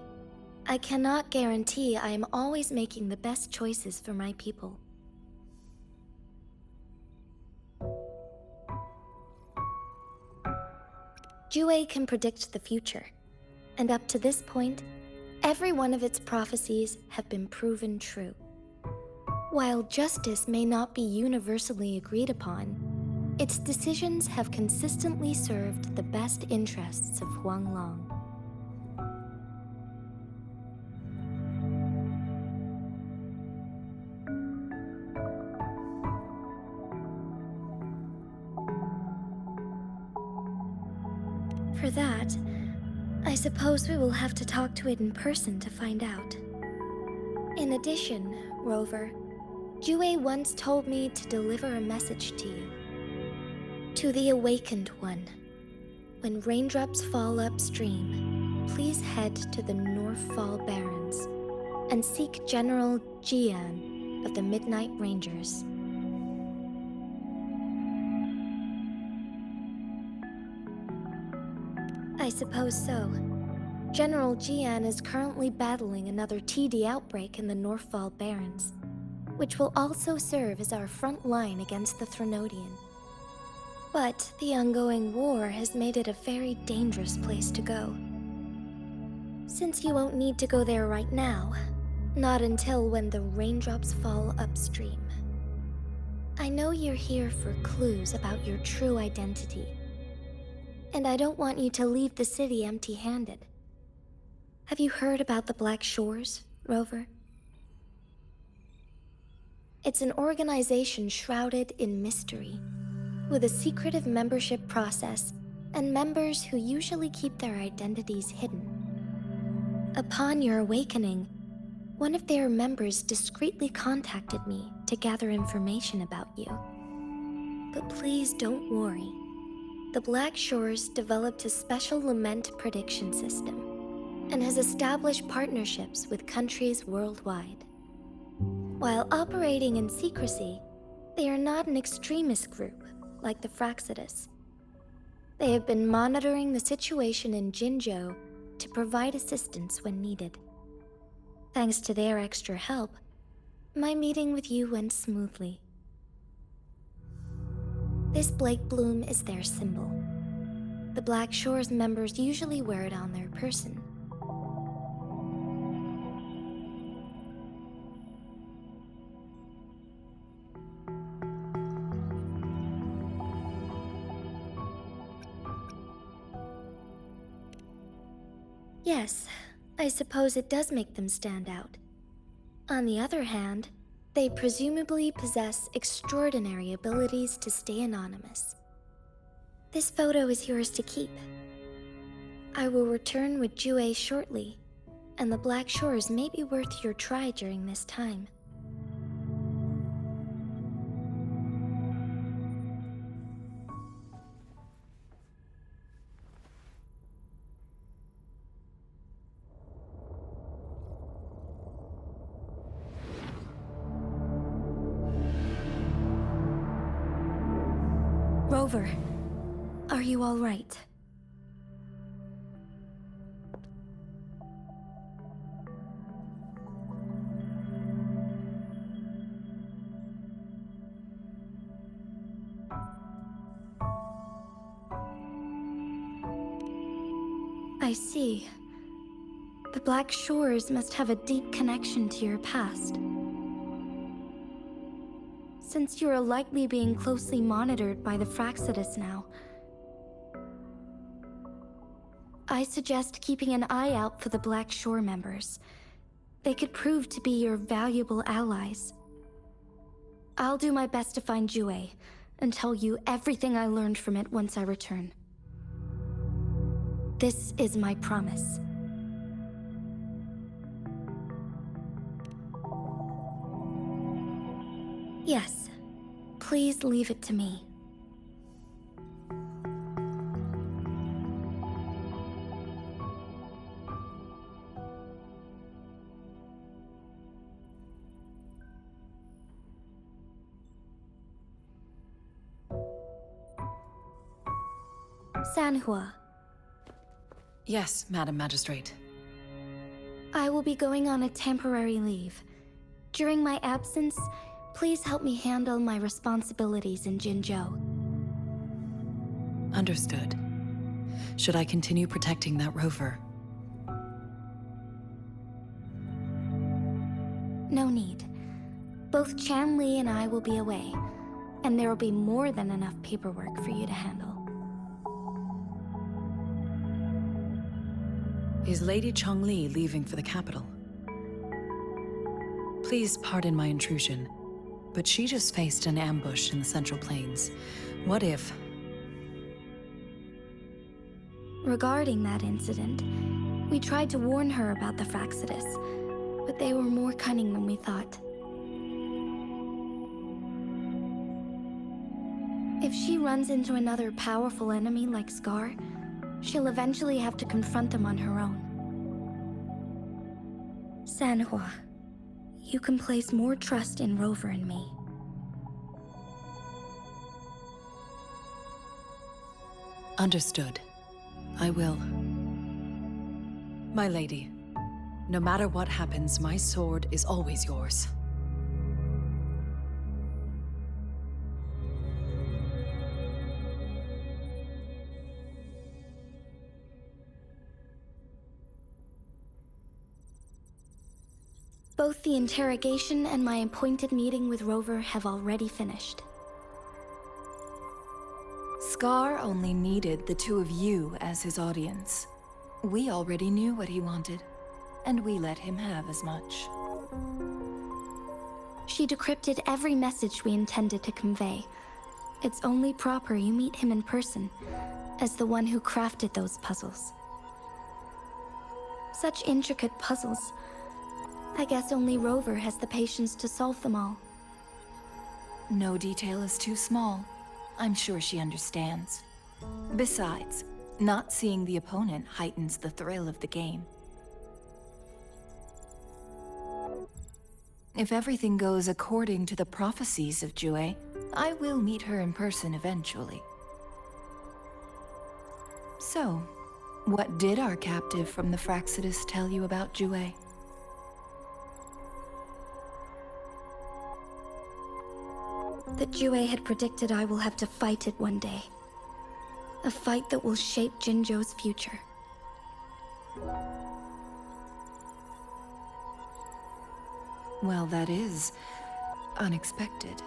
I cannot guarantee I am always making the best choices for my people. Jue can predict the future, and up to this point, every one of its prophecies have been proven true. While justice may not be universally agreed upon, its decisions have consistently served the best interests of Huanglong. For that, I suppose we will have to talk to it in person to find out. In addition, Rover, Jue once told me to deliver a message to you. To the Awakened One. When raindrops fall upstream, please head to the Northfall Barrens and seek General Jian of the Midnight Rangers. I suppose so. General Jian is currently battling another TD outbreak in the Northfall Barrens, which will also serve as our front line against the Threnodian. But the ongoing war has made it a very dangerous place to go. Since you won't need to go there right now, not until when the raindrops fall upstream. I know you're here for clues about your true identity. And I don't want you to leave the city empty-handed. Have you heard about the Black Shores, Rover? It's an organization shrouded in mystery, with a secretive membership process and members who usually keep their identities hidden. Upon your awakening, one of their members discreetly contacted me to gather information about you. But please don't worry. The Black Shores developed a special lament prediction system and has established partnerships with countries worldwide. While operating in secrecy, they are not an extremist group like the Fraxidus. They have been monitoring the situation in Jinzhou to provide assistance when needed. Thanks to their extra help, my meeting with you went smoothly. This Blake Bloom is their symbol. The Black Shores members usually wear it on their person. Yes, I suppose it does make them stand out. On the other hand, they presumably possess extraordinary abilities to stay anonymous. This photo is yours to keep. I will return with Jue shortly, and the Black Shores may be worth your try during this time. Rover, are you all right? I see. The Black Shores must have a deep connection to your past. Since you are likely being closely monitored by the Fraxidus now, I suggest keeping an eye out for the Black Shore members. They could prove to be your valuable allies. I'll do my best to find Jue and tell you everything I learned from it once I return. This is my promise. Yes, please leave it to me. Sanhua. Yes, Madam Magistrate. I will be going on a temporary leave. During my absence, please help me handle my responsibilities in Jinzhou. Understood. Should I continue protecting that rover? No need. Both Chan Li and I will be away, and there will be more than enough paperwork for you to handle. Is Lady Chongli leaving for the capital? Please pardon my intrusion, but she just faced an ambush in the Central Plains. What if... Regarding that incident, we tried to warn her about the Fraxidus, but they were more cunning than we thought. If she runs into another powerful enemy like Scar, she'll eventually have to confront them on her own. Sanhua, you can place more trust in Rover and me. Understood. I will. My lady, no matter what happens, my sword is always yours. Both the interrogation and my appointed meeting with Rover have already finished. Scar only needed the two of you as his audience. We already knew what he wanted, and we let him have as much. She decrypted every message we intended to convey. It's only proper you meet him in person, as the one who crafted those puzzles. Such intricate puzzles. I guess only Rover has the patience to solve them all. No detail is too small. I'm sure she understands. Besides, not seeing the opponent heightens the thrill of the game. If everything goes according to the prophecies of Jue, I will meet her in person eventually. So, what did our captive from the Fraxidus tell you about Jue? That Jue had predicted I will have to fight it one day. A fight that will shape Jinzhou's future. Well, that is unexpected.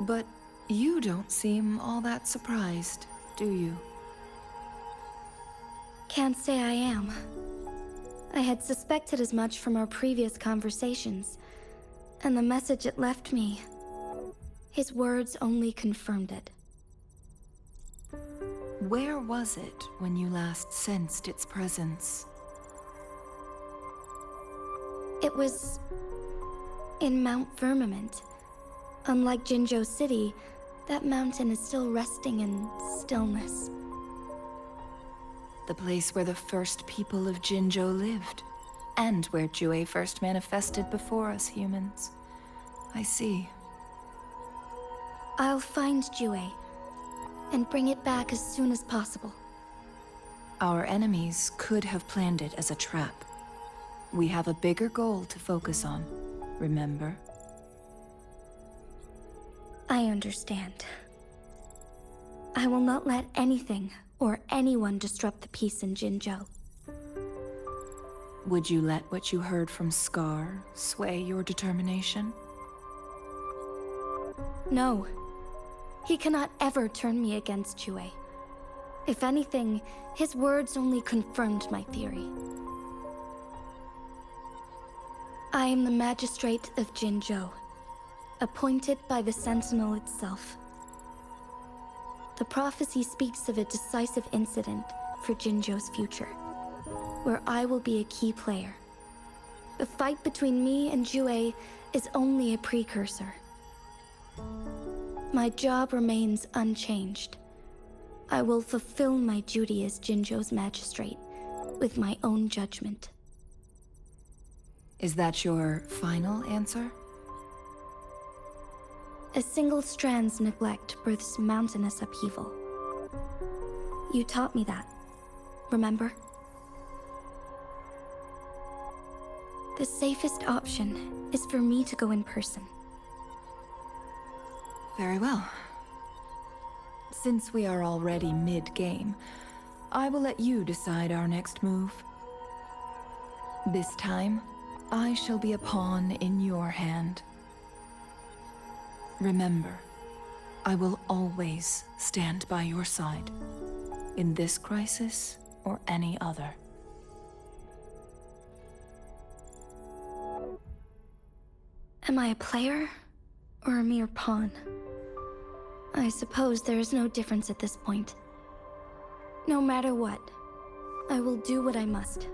But you don't seem all that surprised, do you? Can't say I am. I had suspected as much from our previous conversations, and the message it left me, his words only confirmed it. Where was it when you last sensed its presence? It was in Mount Firmament. Unlike Jinzhou City, that mountain is still resting in stillness. The place where the first people of Jinzhou lived, and where Jue first manifested before us humans. I see. I'll find Jue and bring it back as soon as possible. Our enemies could have planned it as a trap. We have a bigger goal to focus on, remember? I understand. I will not let anything or anyone disrupt the peace in Jinzhou. Would you let what you heard from Scar sway your determination? No. He cannot ever turn me against Jue. If anything, his words only confirmed my theory. I am the magistrate of Jinzhou, appointed by the Sentinel itself. The prophecy speaks of a decisive incident for Jinzhou's future, where I will be a key player. The fight between me and Jue is only a precursor. My job remains unchanged. I will fulfill my duty as Jinzhou's magistrate with my own judgment. Is that your final answer? A single strand's neglect births mountainous upheaval. You taught me that, remember? The safest option is for me to go in person. Very well. Since we are already mid-game, I will let you decide our next move. This time, I shall be a pawn in your hand. Remember, I will always stand by your side, in this crisis or any other. Am I a player or a mere pawn? I suppose there is no difference at this point. No matter what, I will do what I must.